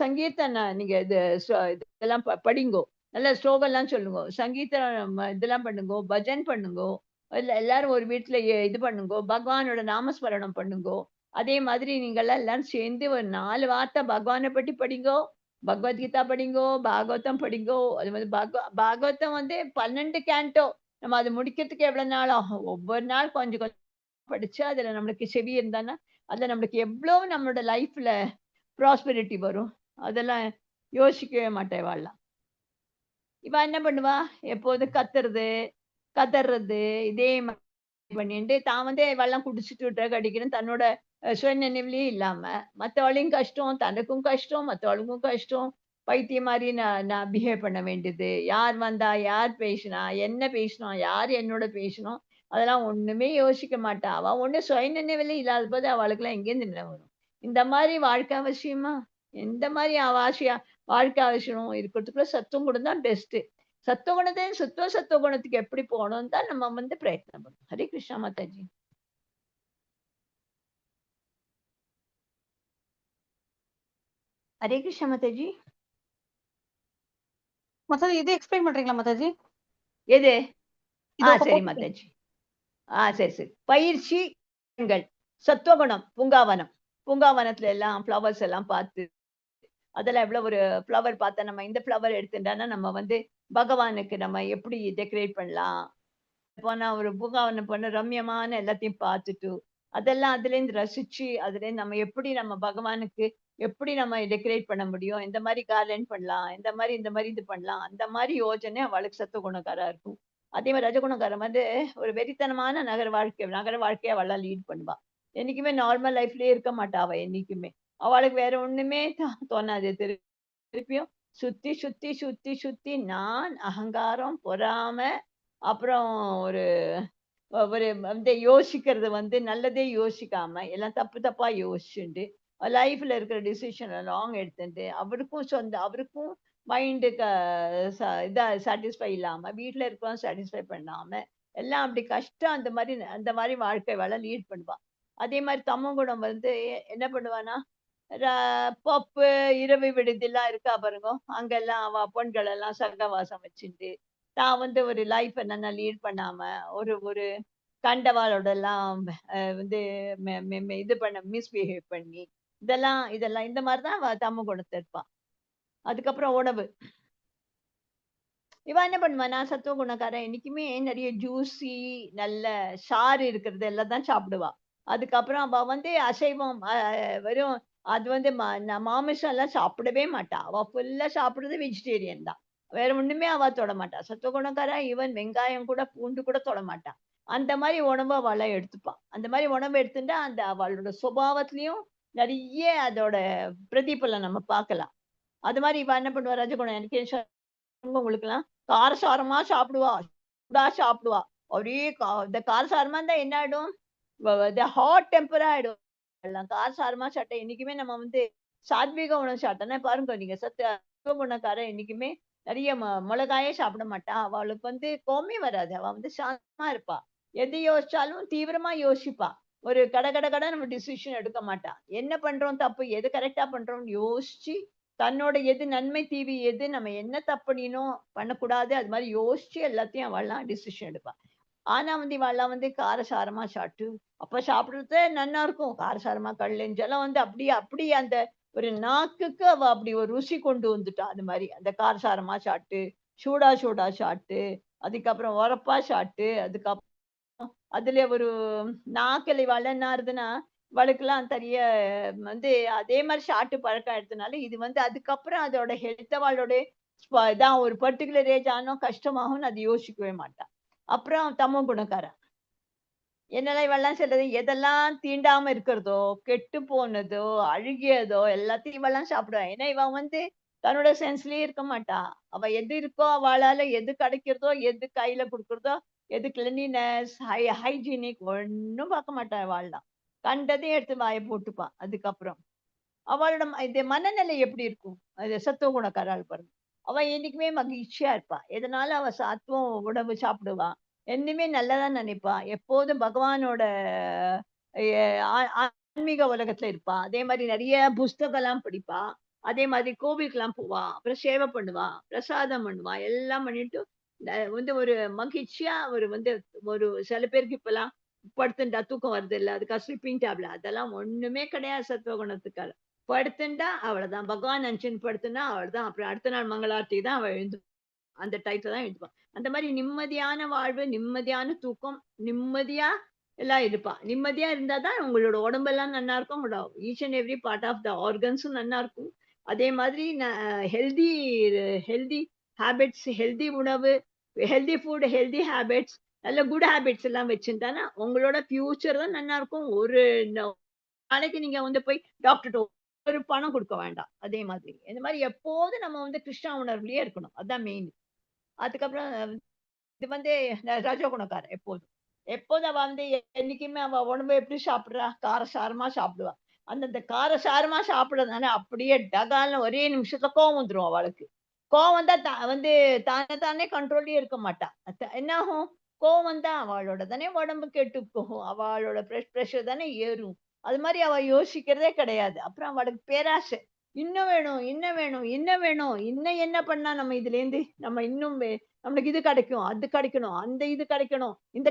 சங்கீர்த்தன நீங்க இதெல்லாம் படிங்கோ, நல்ல ஸ்லோகம்லாம் சொல்லுங்க, சங்கீர்த்தனம் இதெல்லாம் பண்ணுங்கோ, பஜன் பண்ணுங்கோ, எல்லாரும் ஒரு வீட்டுல இது பண்ணுங்கோ, பகவானோட நாமஸ்மரணம் பண்ணுங்கோ. அதே மாதிரி நீங்கெல்லாம் எல்லாரும் சேர்ந்து ஒரு 4 வார்த்தை பகவானை பற்றி படிங்கோ, பகவத்கீதா படிங்கோ, பாகவதம் படிங்கோ. அது பாகவதம் 12 கேண்டோ. நம்ம அது முடிக்கிறதுக்கு எவ்வளவு நாள் ஆகும்? ஒவ்வொரு நாள் கொஞ்சம் கொஞ்சம் படிச்சு அதுல நம்மளுக்கு செவி இருந்தான்னா அதுல நம்மளுக்கு எவ்வளவு நம்மளோட லைஃப்ல ப்ராஸ்பெரிட்டி வரும். அதெல்லாம் யோசிக்கவே மாட்டேன் இவாள்லாம். இவ என்ன பண்ணுவா? எப்போதும் கதறது, இதே மாதிரி பண்ணிட்டு தான் வந்து இவள்லாம் குடிச்சிட்டு ட்ரக் அடிக்கிறேன்னு தன்னோட சுயநினைவுலயே இல்லாம, மத்தவளையும் கஷ்டம், தனக்கும் கஷ்டம், மத்தவளுக்கும் கஷ்டம். பைத்தியம் மாரி நான் நான் பிஹேவ் பண்ண வேண்டியது. யார் வந்தா? யார் பேசினா? என்ன பேசினோம்? யார் என்னோட பேசினோம்? அதெல்லாம் ஒண்ணுமே யோசிக்க மாட்டா. அவ ஒண்ணும் சுயநினைவுலே இல்லாத போது அவளுக்கெல்லாம் எங்கேருந்து நினைவு வரும்? இந்த மாரி வாழ்க்கை அவசியமா? எந்த மாரி வாழ்க்கை அவசியம் இருக்கிறதுக்குள்ள சத்துவம் தான் பெஸ்ட்டு. சத்துவ குணத்துக்கு எப்படி போகணும்னு தான் நம்ம வந்து பிரயத்னம் பண்ணணும். ஹரே கிருஷ்ணா மாதாஜி. ஹரே கிருஷ்ணா மாதாஜி. மாதாஜி இது எக்ஸ்பிளைன் பண்றீங்களா மாதாஜி? எது? இதோ சரி மாதாஜி. சரி. பயிற்சிகள். சத்துவகுணம், பூங்காவனம். பூங்காவனத்துல எல்லாம் ஃப்ளவர்ஸ் எல்லாம் பார்த்து, அதெல்லாம் எவ்வளவு ஒரு ஃப்ளவர் பார்த்தா நம்ம இந்த ஃப்ளவர் எடுத்துட்டோம்னா, நம்ம வந்து பகவானுக்கு நம்ம எப்படி டெக்கரேட் பண்ணலாம்? போனா ஒரு பூங்காவனம் போனா ரம்யமான எல்லாத்தையும் பார்த்துட்டு, அதெல்லாம் அதுலேருந்து ரசிச்சு, அதுலேருந்து நம்ம எப்படி நம்ம பகவானுக்கு எப்படி நம்ம டெக்கரேட் பண்ண முடியும்? எந்த மாரி கார்டன் பண்ணலாம்? இந்த மாரி இது பண்ணலாம். அந்த மாரி யோசனை அவளுக்கு சத்துவகுணக்காரா இருக்கும். அதே மாரி ரஜகுணக்காரன் வந்து ஒரு வெறித்தனமான நகர வாழ்க்கைய அவளாம் லீட் பண்ணுவா. என்னைக்குமே நார்மல் லைஃப்லயே இருக்க மாட்டா அவ என்னைக்குமே. அவளுக்கு வேற ஒண்ணுமே தோணாது. திருப்பியும் சுத்தி நான், அகங்காரம், பொறாமை, அப்புறம் ஒரு ஒரு வந்து யோசிக்கிறது வந்து நல்லதே யோசிக்காம, எல்லாம் தப்பு தப்பா யோசிச்சுண்டு, லைஃப்ல இருக்கிற டிசிஷன் லாங் எடுத்துட்டு, அவருக்கும் மைண்டுக்கு இதா சாட்டிஸ்ஃபை இல்லாம, வீட்ல இருக்கிறவங்க சாட்டிஸ்ஃபை பண்ணாம, எல்லாம் அப்படி கஷ்டம் அந்த மாரி வாழ்க்கை லீட் பண்ணுவா. அதே மாரி தமோகுணம் வந்து என்ன பண்ணுவான்னா, ர பப்பு, இரவு விடுதிலாம் இருக்கா பாருங்க. அங்கெல்லாம் அவ பெண்கள் எல்லாம் சகவாசம் வச்சுண்டு, தான் வந்து ஒரு லைஃப் என்னன்னா லீட் பண்ணாம, ஒரு ஒரு கண்டவாளோடலாம் வந்து மெ மெ மெ இது பண்ண மிஸ்பிஹேவ் பண்ணி, இதெல்லாம் இந்த மாரி தான் அவ தமோ குணத்துல இருப்பா. அதுக்கப்புறம் உணவு. இவ என்ன பண்ணுவான்னா, சத்துவ குணக்காரன் என்னைக்குமே நெறைய ஜூஸி, நல்ல சாறு இருக்கிறது எல்லாம் தான் சாப்பிடுவா. அதுக்கப்புறம் அவ வந்து அசைவம் வெறும் அது வந்து மாமிசம் எல்லாம் சாப்பிடவே மாட்டா. அவ ஃபுல்லா சாப்பிடுறது வெஜிடேரியன் தான். வேற ஒண்ணுமே அவ தொட மாட்டா. சத்துவ குணக்காரன் ஈவன் வெங்காயம் கூட, பூண்டு கூட தொட மாட்டா. அந்த மாரி உணவு அவலாம் எடுத்துப்பா. அந்த மாரி உணவு எடுத்துட்டா, அந்த அவளோட சுபாவத்திலயும் நெறைய அதோட பிரதிபலன் நம்ம பார்க்கலாம். அது மாரி இவ என்ன பண்ணுவா ரஜகுணம் எனக்கு உங்களுக்கெல்லாம் காரசாரமா சாப்பிடுவா. சூடா சாப்பிடுவா. அப்படியே இந்த காரசாரமா இருந்தா என்ன ஆயிடும்? இது ஹாட் டெம்பரா ஆயிடும். எல்லாம் காரசாரமா சாப்பிட்டா என்னைக்குமே நம்ம வந்து சாத்விக உணவு சாப்பிட்டோம்னா பாருங்க நீங்க சத்துவ குணக்காரன் என்னைக்குமே நிறைய மிளகாயே சாப்பிட மாட்டா. அவளுக்கு வந்து கோவமே வராது. அவ வந்து சாந்தமா இருப்பா. எது யோசிச்சாலும் தீவிரமா யோசிப்பா. ஒரு கட நம்ம டிசிஷன் எடுக்க மாட்டா. என்ன பண்றோம் தப்பு, எது கரெக்ட்டா பண்றோம்னு யோசிச்சு தன்னோட எது நன்மை தீவி எது நம்ம என்ன தப்பு பண்ணினோம் பண்ணக்கூடாது அது மாதிரி யோசிச்சு எல்லாத்தையும் அவள்லாம் டிசிஷன் எடுப்பா. ஆனா வந்து இவள்லாம் வந்து காரசாரமா சாப்பிட்டு அப்ப சாப்பிடுறதே நன்னா இருக்கும். காரசாரமா கல்லெஞ்செல்லாம் வந்து அப்படியே அப்படியே அந்த ஒரு நாக்குக்கு அவ அப்படி ஒரு ருசி கொண்டு வந்துட்டா. அது மாதிரி அந்த காரசாரமா சாப்பிட்டு, சூடா சாப்பிட்டு, அதுக்கப்புறம் உரப்பா சாப்பிட்டு, அதுக்கப்புறம் அதுல ஒரு நாக்குல இவாள் என்ன ஆகுதுன்னா, இவளுக்கெல்லாம் தெரிய வந்து அதே மாரி சாப்பிட்டு பழக்கம் ஆயிடுச்சுனால, இது வந்து அதுக்கப்புறம் அதோட ஹெல்த் அவளோட இதான் ஒரு பர்ட்டிகுலர் ஏஜ் ஆனா கஷ்டமாகும்னு அது யோசிக்கவே மாட்டா. அப்புறம் தமோ குணக்காரன். என்னலாம் இவள்லாம் சொல்றது, எதெல்லாம் தீண்டாம இருக்கிறதோ, கெட்டு போனதோ, அழுகியதோ எல்லாத்தையும் இவள்லாம் சாப்பிடுவா. ஏன்னா இவ வந்து தன்னோட சென்ஸ்லயே இருக்க மாட்டா. அவ எது இருக்கோ அவளால எது கிடைக்கிறதோ, எது கையில குடுக்குறதோ, எது கிளீனினஸ், ஹைஜீனிக் ஒண்ணும் பார்க்க மாட்டா இவாள்லாம். கண்டதையும் எடுத்து வாய போட்டுப்பா அதுக்கப்புறம். அவளோட இது மனநிலை எப்படி இருக்கும்? அது சத்துவ குணக்காராள் பாருங்க. அவ என்னைக்குமே மகிழ்ச்சியா இருப்பா. எதனால அவ சத்துவம் உணவு சாப்பிடுவா. என்னைக்குமே நல்லதா நினைப்பா. எப்போதும் பகவானோட எ ஆ ஆன்மீக உலகத்துல இருப்பா. அதே மாரி நெறைய புஸ்தகம்லாம் படிப்பா. அதே மாதிரி கோவிலுக்குலாம் போவா. அப்புறம் சேவை பண்ணுவா. பிரசாதம் பண்ணுவா. எல்லாம் பண்ணிட்டு வந்து ஒரு மகிழ்ச்சியா ஒரு வந்து ஒரு சில பேருக்கு இப்பலாம் படுத்துண்டா தூக்கம் வருதுல்ல. அதுக்காக ஸ்லீப்பிங் டேப்லெட் அதெல்லாம் ஒண்ணுமே கிடையாது சத்துவ குணத்துக்காக. படுத்துண்டா அவ்வளவுதான். பகவான் நெனச்சுன்னு படுத்துனா அவ்வளவுதான். அப்புறம் அடுத்த நாள் மங்களாரத்தி தான் அவ அந்த டயத்துல தான் எழுந்துப்பா. அந்த மாரி நிம்மதியான வாழ்வு, நிம்மதியான தூக்கம், நிம்மதியா எல்லாம் இருப்பா. நிம்மதியா இருந்தா தான் உங்களோட உடம்பெல்லாம் நன்னா இருக்கும். உங்களோட each and every part of the ஆர்கன்ஸும் நன்னா இருக்கும். அதே மாதிரி ஹெல்தி ஹெல்தி ஹேபிட்ஸ், ஹெல்தி உணவு, ஹெல்தி ஃபுட், ஹெல்தி ஹேபிட்ஸ், நல்ல குட் ஹேபிட்ஸ் எல்லாம் வச்சிருந்தானா உங்களோட ஃபியூச்சர் தான் நல்லா இருக்கும். ஒரு நாளைக்கு நீங்க வந்து போய் டாக்டர்ட்ட ஒரு பணம் குடுக்க வேண்டாம். அதே மாதிரி. இந்த மாரி எப்போதும் நம்ம வந்து கிருஷ்ணா உணர்வுலயே இருக்கணும். அதான் மெயின். அதுக்கப்புறம் இது வந்து ரஜோகுணக்காரன் எப்போதும். எப்போதும் அவ வந்து என்னைக்குமே அவ உடம்ப எப்படி சாப்பிடுறா? காரசாரமா சாப்பிடுவா. அந்த காரசாரமா சாப்பிடுறதுனால அப்படியே டகால்னு ஒரே நிமிஷத்துல கோவம் வந்துரும் அவளுக்கு. கோவம் வந்தா வந்து தானே கண்ட்ரோல்லயே இருக்க மாட்டா. என்ன ஆகும்? கோவம் வந்தா அவளோட தானே உடம்பு கெட்டு போகும். அவளோட பிரஷர் தானே ஏறும். அது மாரி அவ யோசிக்கிறதே கிடையாது. அப்புறம் அவளுக்கு பேராசை. இன்னும் வேணும், இன்னும் வேணும், இன்னும் வேணும். இன்னும் என்ன பண்ணா நம்ம இதுலேருந்து நம்ம இன்னும் நம்மளுக்கு இது கிடைக்கும், அது கிடைக்கணும், அந்த இது கிடைக்கணும். இந்த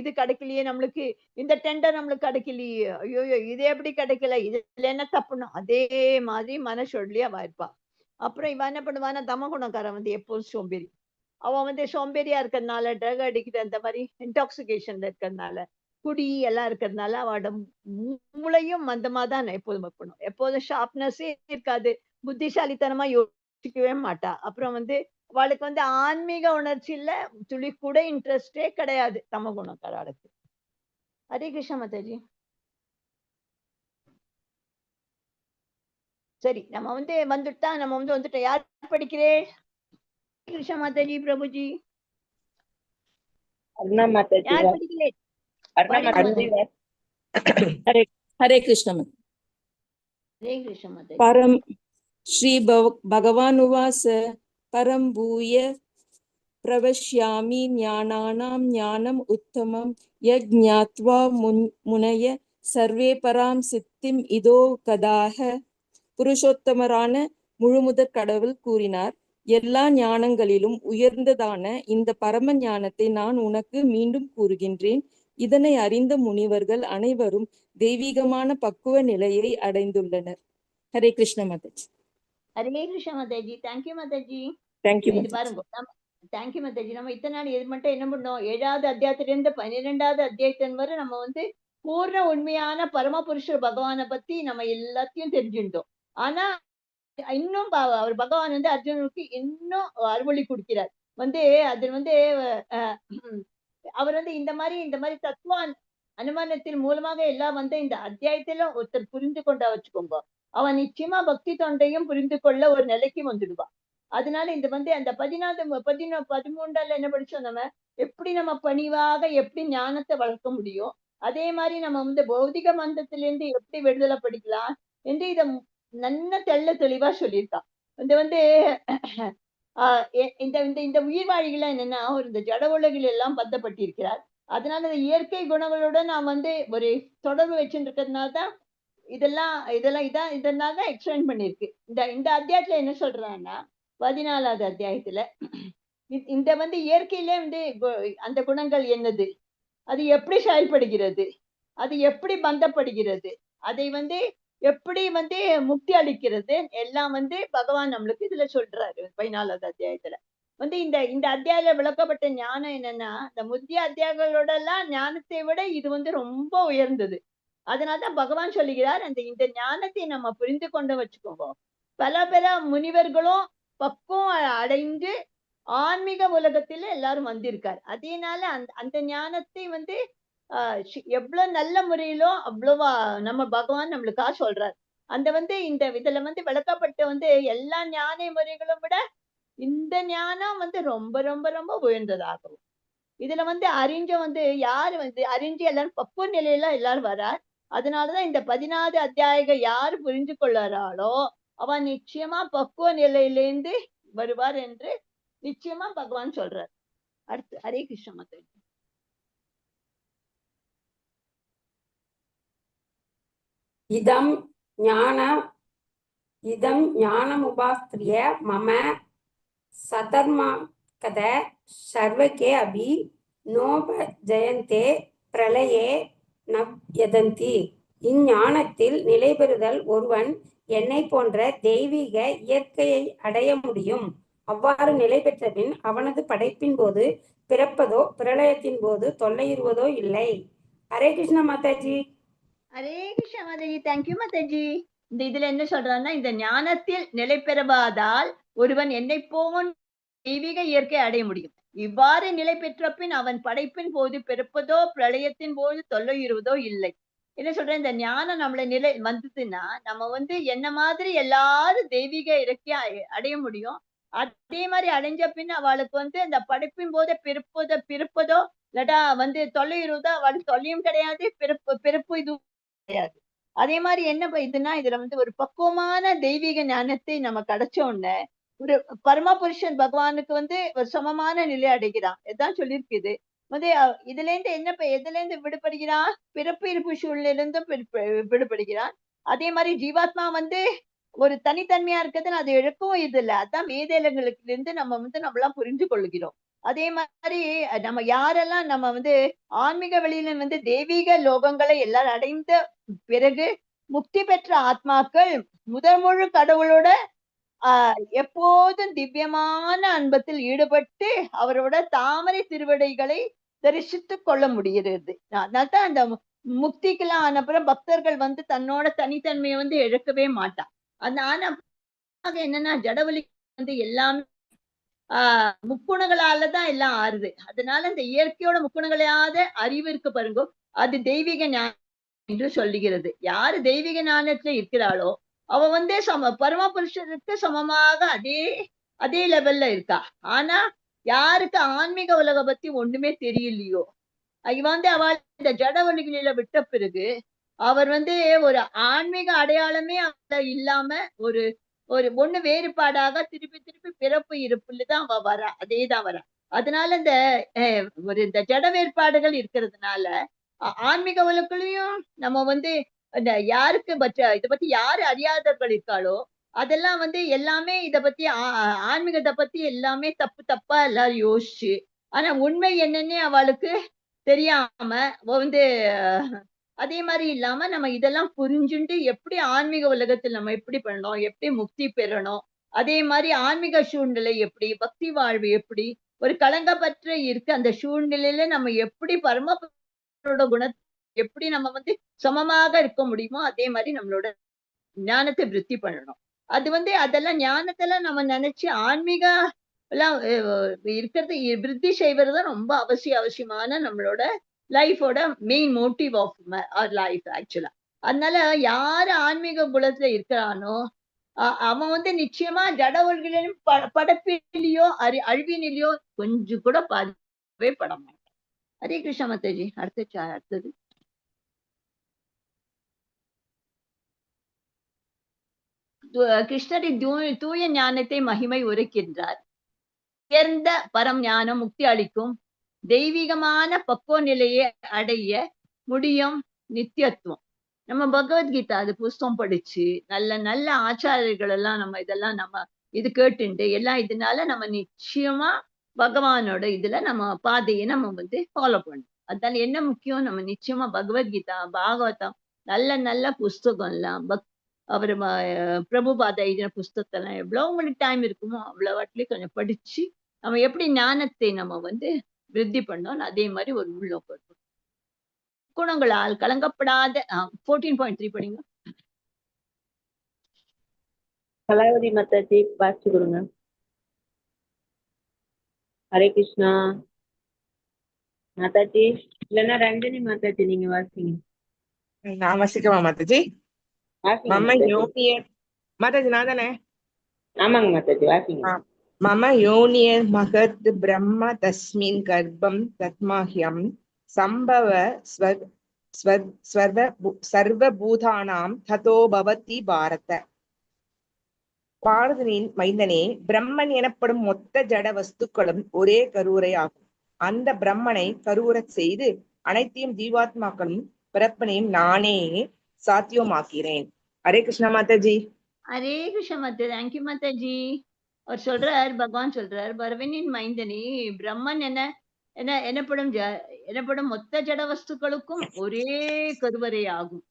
இது கிடைக்கலையே நம்மளுக்கு. இந்த டெண்டர் நம்மளுக்கு கிடைக்கலையே. ஐய்யய்யோ! இது எப்படி கிடைக்கல? இதுல என்ன தப்புன்னு அதே மாதிரி மனசொல்லியா அவ இருப்பா. அப்புறம் இவ என்ன பண்ணுவான்னா, தமகுணக்காரன் வந்து எப்போதும் சோம்பேறி. அவன் வந்து சோம்பேறியா இருக்கிறதுனால, ட்ரக் அடிக்ட் அந்த மாரி இன்டாக்ஸிகேஷன்ல இருக்கிறதுனால, குடி எல்லாம் இருக்கிறதுனால அவளோட மூளையும் மந்தமா தான் எப்போதும் இருக்கணும். எப்போதும் ஷார்ப்னஸே இருக்காது. புத்திசாலித்தனமா யோசிக்கவே மாட்டா. அப்புறம் வந்து அவளுக்கு வந்து ஆன்மீக உணர்ச்சியில துளி கூட இன்ட்ரெஸ்டே கிடையாது. தமகுணக்காரளுக்கு. ஹரே கிருஷ்ணா மாதாஜி. சரி நம்ம வந்து வந்துட்டோம். யார் படிக்கிறேன்? கிருஷ்ணா மாதாஜி, பிரபுஜி. அருணா மாதாஜி யார் படிக்கிறேன்? हरे कृष्ण हरे कृष्ण माताजी. परम श्री भगवान उवाच परम भूय प्रवक्ष्यामि ज्ञानानां ज्ञानम् उत्तमं यज्ञात्वा मुनय सर्वे परां सिद्धिम् இதோ கதாக. புருஷோத்தமரான முழுமுதற் கடவுள் கூறினார், எல்லா ஞானங்களிலும் உயர்ந்ததான இந்த பரம ஞானத்தை நான் உனக்கு மீண்டும் கூறுகின்றேன். இதனை அறிந்த முனிவர்கள் அனைவரும் தெய்வீகமான பக்குவ நிலையை அடைந்துள்ளனர். ஹரே கிருஷ்ண மாதாஜி. ஹரே கிருஷ்ண மாதாஜி. தேங்க்யூ மாதாஜி. தேங்க்யூ இது பாருங்க. தேங்க்யூ மாதாஜி. நம்ம இத்தனை நாள் இது மட்டும் என்ன பண்ணோம்? 7வது அத்தியாயத்திலிருந்து 12வது அத்தியாயத்தின் வரை நம்ம வந்து பூர்ண உண்மையான பரமபுருஷர் பகவானை பத்தி நம்ம எல்லாத்தையும் தெரிஞ்சுட்டோம். ஆனா இன்னும் அவர் பகவான் வந்து அர்ஜுனனுக்கு இன்னும் அறிவொளி கொடுக்கிறார். வந்து அது வந்து அவர் வந்து இந்த மாதிரி தத்துவ அனுமானத்தின் மூலமாக எல்லாம் வந்து இந்த அத்தியாயத்தில ஒருத்தர் புரிந்து கொண்டா வச்சுக்கோங்க, அவன் நிச்சயமா பக்தி தொண்டையும் புரிந்து கொள்ள ஒரு நிலைக்கு வந்துடுவான். அதனால இந்த வந்து அந்த 13 என்ன படிச்சோம் நம்ம, எப்படி நம்ம பணிவாக எப்படி ஞானத்தை வளர்க்க முடியும், அதே மாதிரி நம்ம வந்து பௌதிக மந்தத்திலிருந்து எப்படி விடுதலை படிக்கலாம் என்று இத நல்ல தெளிவா சொல்லியிருக்கான். இது வந்து இந்த இந்த உயிர்வாழிகள் என்னன்னா ஒரு இந்த ஜட உலகில் எல்லாம் பந்தப்பட்டிருக்கிறார். அதனால இந்த இயற்கை குணங்களுடன் நான் வந்து ஒரு தொடர்பு வச்சுட்டு இருக்கிறதுனால தான் இதனால தான் எக்ஸ்பிளைன் பண்ணிருக்கு. இந்த அத்தியாயத்துல என்ன சொல்றான்னா 14வது அத்தியாயத்துல இந்த வந்து இயற்கையிலே வந்து அந்த குணங்கள் என்னது, அது எப்படி செயல்படுகிறது, அது எப்படி பந்தப்படுகிறது, அதை வந்து எப்படி வந்து முக்தி அளிக்கிறது எல்லாம் வந்து பகவான் நம்மளுக்கு இதுல சொல்றாரு 14வது அத்தியாயத்துல. வந்து இந்த அத்தியாயத்துல விளக்கப்பட்ட ஞானம் என்னன்னா, இந்த முத்திய அத்தியாயங்களோட எல்லாம் ஞானத்தை விட இது வந்து ரொம்ப உயர்ந்தது. அதனாலதான் பகவான் சொல்லுகிறார், இந்த ஞானத்தை நம்ம புரிந்து கொண்டு வச்சுக்கோங்க. பல முனிவர்களும் பக்குவம் அடைந்து ஆன்மீக உலகத்துல எல்லாரும் வந்திருக்காரு. அதனால அந்த ஞானத்தை வந்து எவ்வளவு நல்ல முறையிலோ அவ்வளவா நம்ம பகவான் நம்மளுக்காக சொல்றாரு. அந்த வந்து இந்த இதுல வந்து விளக்கப்பட்ட வந்து எல்லா ஞான முறைகளும் விட இந்த ஞானம் வந்து ரொம்ப ரொம்ப ரொம்ப உயர்ந்ததாகும். இதுல வந்து யாரு வந்து அறிஞ்சு எல்லாரும் பக்குவ நிலையில எல்லாரும் வரார். அதனாலதான் இந்த 14 அத்தியாயங்கள் யாரு புரிந்து கொள்ளாராளோ அவன் நிச்சயமா பக்குவ நிலையிலேந்து வருவார் என்று நிச்சயமா பகவான் சொல்றார். அடுத்து ஹரே கிருஷ்ண மாதாஜி. இதம் ஞானமுபாஸ்திரிய மம சதர்மகத சர்வகே அபி நோபஜயந்தே பிரளயே நவ்யதந்தி. இஞ்ஞானத்தில் நிலை பெறுதல் ஒருவன் என்னை போன்ற தெய்வீக இயற்கையை அடைய முடியும். அவ்வாறு நிலை பெற்ற பின் அவனது படைப்பின் போது பிறப்பதோ பிரளயத்தின் போது தொல்லையுறுவதோ இல்லை. ஹரே கிருஷ்ண மாதாஜி. ஹரே கிருஷ்ண மாதாஜி. தேங்க்யூ மாதாஜி. இதுல என்ன சொல்றாருன்னா, இந்த ஞானத்தில் நிலை பெறுவதால் ஒருவன் என்னை போன்ற தெய்வீக இயற்கை அடைய முடியும். இவ்வாறு நிலை பெற்ற பின் அவன் படைப்பின் போது பிறப்பதோ பிரளயத்தின் போது தொல்லையுறுவதோ இல்லை. என்ன சொல்றேன், இந்த ஞானம் நம்மள நிலை வந்ததுன்னா நம்ம வந்து என்ன மாதிரி எல்லாரும் தெய்வீக இயற்கையா அடைய முடியும். அதே மாதிரி அடைஞ்ச பின் அவளுக்கு வந்து அந்த படைப்பின் போது பிறப்பதோ இல்லாட்டா வந்து தொல்லையுறுவதோ அவளுக்கு தொல்லையும் கிடையாது, பிறப்பு இதுவும் கிடையாது. அதே மாதிரி என்ன இதுன்னா இதுல வந்து ஒரு பக்குவமான தெய்வீக ஞானத்தை நம்ம கிடைச்ச உடனே ஒரு பரம புருஷன் பகவானுக்கு வந்து ஒரு சமமான நிலை அடைகிறான். இதான் சொல்லியிருக்குது. வந்து இதுல இருந்து என்ன எதுல இருந்து விடுபடுகிறான்? பிறப்பு இருப்பு சூழ்நிலிருந்தும் விடுபடுகிறான். அதே மாதிரி ஜீவாத்மா வந்து ஒரு தனித்தன்மையா இருக்கிறது அது இழக்கவும் இது இல்ல. அதான் வேதங்களுக்கு இருந்து நம்ம வந்து நம்மளாம் புரிஞ்சு கொள்கிறோம். அதே மாதிரி நம்ம யாரெல்லாம் நம்ம வந்து ஆன்மீக வழியில வந்து தெய்வீக லோகங்களை எல்லாரும் அடைந்த பிறகு முக்தி பெற்ற ஆத்மாக்கள் முதல் கடவுளோட எப்போதும் திவ்யமான அன்பத்தில் ஈடுபட்டு அவரோட தாமரை திருவடிகளை தரிசித்துக் கொள்ள முடிகிறது. அதனால்தான் அந்த முக்திக்கெல்லாம் ஆனப்புறம் பக்தர்கள் வந்து தன்னோட தனித்தன்மையை வந்து இழக்கவே மாட்டான். ஆனா என்னன்னா ஜடவலி வந்து எல்லாமே முக்குணங்களாலதான் எல்லாம் ஆறுது. அதனால இந்த இயற்கையோட முக்குணங்களாத அறிவு இருக்கு பாருங்க, அது தெய்வீக ஞானம் என்று சொல்லுகிறது. யாரு தெய்வீக ஞானத்துல இருக்கிறாளோ அவ வந்து பரம புருஷனுக்கு சமமாக அதே லெவல்ல இருக்கா. ஆனா யாருக்கு ஆன்மீக உலக பத்தி ஒண்ணுமே தெரியலையோ இவ வந்து அவள் இந்த ஜட வழிகளில விட்ட பிறகு அவர் வந்து ஒரு ஆன்மீக அடையாளமே இல்லாம ஒரு ஒண்ணு வேறுபாடாக திருப்பி பிறப்பு இருப்புலதான் அவ வரா. அதேதான் வரா. அதனால இந்த ஜட வேறுபாடுகள் இருக்கிறதுனால ஆன்மீக உலகங்களையும் நம்ம வந்து இந்த யாருக்கு இத பத்தி யாரு அறியாதவர்கள் இருக்காளோ அதெல்லாம் வந்து எல்லாமே இத பத்தி ஆன்மீகத்தை பத்தி எல்லாமே தப்பா எல்லாரும் யோசிச்சு, ஆனா உண்மை என்னன்னே அவளுக்கு தெரியாம வந்து அதே மாதிரி இல்லாம நம்ம இதெல்லாம் புரிஞ்சுட்டு எப்படி ஆன்மீக உலகத்தில் நம்ம எப்படி பண்ணணும், எப்படி முக்தி பெறணும், அதே மாதிரி ஆன்மீக சூழ்நிலை எப்படி, பக்தி வாழ்வு எப்படி, ஒரு களங்கப்பற்ற இருக்கு அந்த சூழ்நிலையில நம்ம எப்படி பரம குணத்தை எப்படி நம்ம வந்து சமமாக இருக்க முடியுமோ அதே மாதிரி நம்மளோட ஞானத்தை விருத்தி பண்ணணும். அது வந்து அதெல்லாம் ஞானத்தெல்லாம் நம்ம நினைச்சு ஆன்மீக எல்லாம் இருக்கிறது விருத்தி செய்வதுதான் ரொம்ப அவசியமான நம்மளோட லைஃபோட main motive of our life ஆக்சுவலா. அதனால யாரு ஆன்மீக குலத்துல இருக்கிறானோ அவன் வந்து நிச்சயமா ஜட உலகிலும் படப்பிலையோ அழிவினிலையோ கொஞ்சம் கூட பாதிக்கவே பட மாட்டான். ஹரே கிருஷ்ணா மாதாஜி. அடுத்தது கிருஷ்ணரின் தூய ஞானத்தை மகிமை உரைக்கின்றார். உயர்ந்த பரம் ஞானம் முக்தி அளிக்கும் தெய்வீகமான பக்குவ நிலையை அடைய முடியும் நித்தியத்துவம். நம்ம பகவத்கீதா அது புஸ்தகம் படிச்சு நல்ல நல்ல ஆச்சாரியர்கள் எல்லாம் நம்ம இதெல்லாம் நம்ம இது கேட்டுண்டு எல்லாம் இதனால நம்ம நிச்சயமா பகவானோட இதுல நம்ம பாதையை நம்ம வந்து ஃபாலோ பண்ணணும். அதனால என்ன முக்கியம், நம்ம நிச்சயமா பகவத்கீதா பாகவதம் நல்ல நல்ல புஸ்தகம் எல்லாம் அவர் பிரபுபாதா எழுதின புஸ்தகத்தெல்லாம் எவ்வளவு உங்களுக்கு டைம் இருக்குமோ அவ்வளவு வாட்டிலையும் கொஞ்சம் படிச்சு நம்ம எப்படி ஞானத்தை நம்ம வந்து விருத்தி பண்ணோம் அதே மாதிரி ஒரு உள்நோக்கம் இருக்கும். குணங்களால் கலங்கப்படாத 14.3 படிங்க. கலாவதி மாதாஜி வாசிச்சு கொடுங்க. ஹரே கிருஷ்ணா மாதாஜி, இல்லைன்னா ரஞ்சனி மாதாஜி நீங்க வாசிங்க. நான் வசிக்கவா மாதாஜி? மம யோனியர் மாதாஜி நான் தானே? ஆமாங்க மாதாஜி வாசிங்க. மம யோனியர் மகத் பிரம்ம தஸ்மின் கர்ப்பம் தத்மாஹ்யம் சம்பவ சர்வபூதானாம் ததோ பவதி பாரத. பாரதனின் மைந்தனே, பிரம்மன் எனப்படும் மொத்த ஜட வஸ்துக்களும் ஒரே கருவுரை ஆகும். அந்த பிரம்மனை கருவுறச் செய்து அனைத்தையும் ஜீவாத்மாக்களும் பிறப்பனையும் நானே சாத்தியமாக்கிறேன். ஹரே கிருஷ்ணா மாதாஜி. ஹரே கிருஷ்ணா மாதா. தேங்க்யூ மாதாஜி. அவர் சொல்றார், பகவான் சொல்றார், பரவனின் மைந்தனே, பிரம்மன் எனப்படும் மொத்த ஜட வஸ்துக்களுக்கும் ஒரே கருவறை ஆகும்.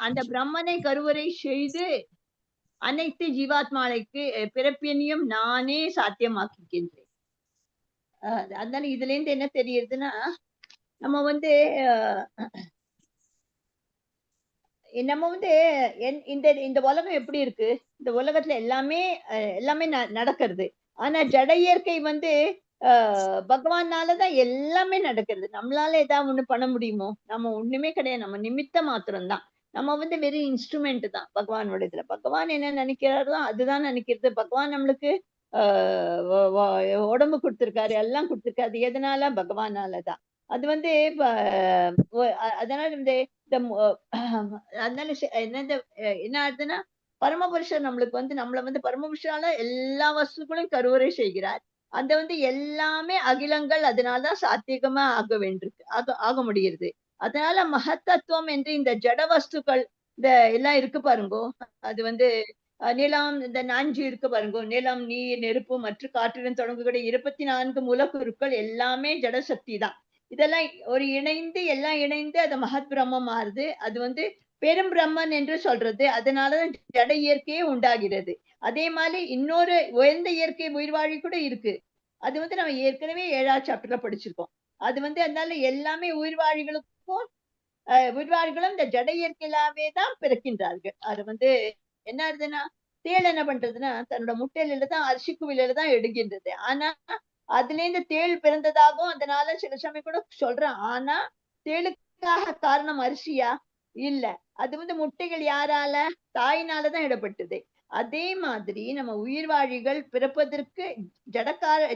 அந்த பிரம்மனை கருவறை செய்து அனைத்து ஜீவாத்மாலைக்கு பிறப்பினையும் நானே சாத்தியமாக்கிக்கின்றேன். அதனால இதுல இருந்து என்ன தெரியுதுன்னா நம்ம வந்து நம்ம வந்து இந்த இந்த உலகம் எப்படி இருக்கு? இந்த உலகத்துல எல்லாமே எல்லாமே நடக்கிறது. ஆனா ஜட இயற்கை வந்து பகவானால தான் எல்லாமே நடக்கிறது. நம்மளால ஏதாவது ஒண்ணு பண்ண முடியுமோ? நம்ம ஒண்ணுமே கிடையாது. நம்ம நிமித்த மாத்திரம் தான். நம்ம வந்து வெறும் இன்ஸ்ட்ருமெண்ட் தான் பகவானோட இதுல. பகவான் என்ன நினைக்கிறாரோ அதுதான் நினைக்கிறது. பகவான் நம்மளுக்கு ஆ உடம்பு குடுத்திருக்காரு, எல்லாம் குடுத்திருக்காரு. எதனால? பகவானால தான். அது வந்து இப்ப அதனால இந்த இந்த அதனால என்னது என்ன ஆகுதுன்னா, பரமபுருஷர் நம்மளுக்கு வந்து நம்மள வந்து பரமபுருஷரால எல்லா வஸ்துக்களையும் கருவறை செய்கிறார். அந்த வந்து எல்லாமே அகிலங்கள் அதனால தான் சாத்வீகமா ஆக வேண்டியிருக்கு. ஆக முடிகிறது. அதனால மகத்தத்துவம் என்று இந்த ஜட வஸ்துக்கள் இந்த எல்லாம் இருக்கு பாருங்கோ. அது வந்து நிலம் இந்த 4 இருக்கு பாருங்கோ. நிலம், நீர், நெருப்பு மற்றும் காற்றுடன் தொடங்கக்கூடிய 24 மூலக்கூறுக்கள் எல்லாமே ஜட சக்தி தான். இதெல்லாம் ஒரு இணைந்து எல்லாம் இணைந்து அது மகத் பிரம்மம் ஆறுது. அது வந்து பெரும் பிரம்மன் என்று சொல்றது. அதனாலதான் ஜட இயற்கையே உண்டாகிறது. அதே மாதிரி இன்னொரு உயர்ந்த இயற்கை உயிர்வாழி கூட இருக்கு. அது வந்து நம்ம ஏற்கனவே 7ஆவது சாப்டர்ல படிச்சிருக்கோம். அது வந்து அதனால எல்லாமே உயிர்வாழிகளுக்கும் உயிர்வாழிகளும் இந்த ஜட இயற்கையிலாவே தான் பிறக்கின்றார்கள். அது வந்து என்ன ஆகுதுன்னா, தேள் என்ன பண்றதுன்னா, தன்னோட முட்டையில தான் அரிசி குவியல தான் எடுக்கின்றது. ஆனா அதுலேருந்து தேள் பிறந்ததாகவும் அதனால சில சமயம் கூட சொல்றேன். ஆனா தேளுக்காக காரணம் அரிசியா? இல்ல. அது வந்து முட்டைகள் யாரால? தாயினாலதான் இடப்பட்டது. அதே மாதிரி நம்ம உயிர்வாழிகள் பிறப்பதற்கு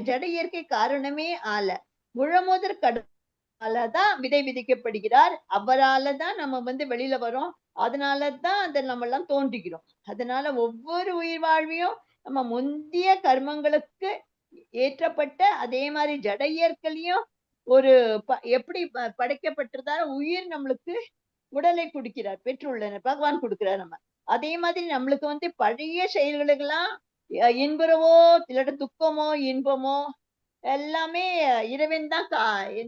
ஜட இயற்கை காரணமே ஆல. முழமுதற் கடவுளாலதான் விதை விதிக்கப்படுகிறார். அவராலதான் நம்ம வந்து வெளியில வரோம். அதனாலதான் அத நம்ம எல்லாம் தோன்றுகிறோம். அதனால ஒவ்வொரு உயிர் வாழ்வையும் நம்ம முந்திய கர்மங்களுக்கு ஏற்றப்பட்ட அதே மாதிரி ஜட இயற்கையிலயும் ஒரு எப்படி படைக்கப்பட்டிருந்தாலும் உயிர் நம்மளுக்கு உடலை கொடுக்கிறார், பெற்றுள்ளனர் பகவான் கொடுக்கிறார் நம்ம. அதே மாதிரி நம்மளுக்கு வந்து பழைய செயல்களுக்கெல்லாம் இன்புறவோ இல்லாட்ட துக்கமோ இன்பமோ எல்லாமே இறைவன் தான்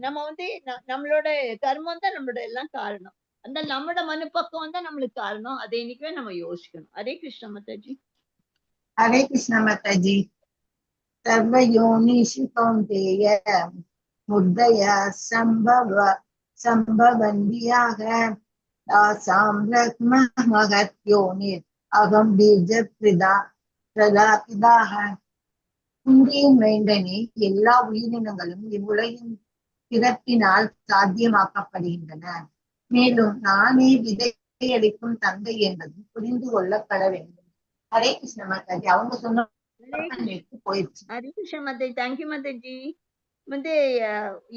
நம்ம வந்து நம்மளோட கர்மம் தான் நம்மளோட எல்லாம் காரணம். அந்த நம்மளோட மனுப்பக்கம் தான் நம்மளுக்கு காரணம். அதை இன்னைக்குவே நம்ம யோசிக்கணும். ஹரே கிருஷ்ண மாதாஜி. हरे कृष्ण माता जी। सर्वयोनिषु कौन्तेय मुद्दया संभवन्त्याः तासां ब्रह्ममहद्योनिर् अहं बीजप्रदाः குந்தியின் வேண்டனே எல்லா உயிரினங்களும் இவ்வுலகின் பிறப்பினால் சாத்தியமாக்கப்படுகின்றன. மேலும் நானே விதையளிக்கும் தந்தை என்பதும் புரிந்து கொள்ளப்பட வேண்டும். ஹரே கிருஷ்ண மாதாஜி. அவங்க சொன்ன போயிடுச்சு. ஹரே கிருஷ்ண மாதாஜி. தேங்க்யூ மாதாஜி. வந்து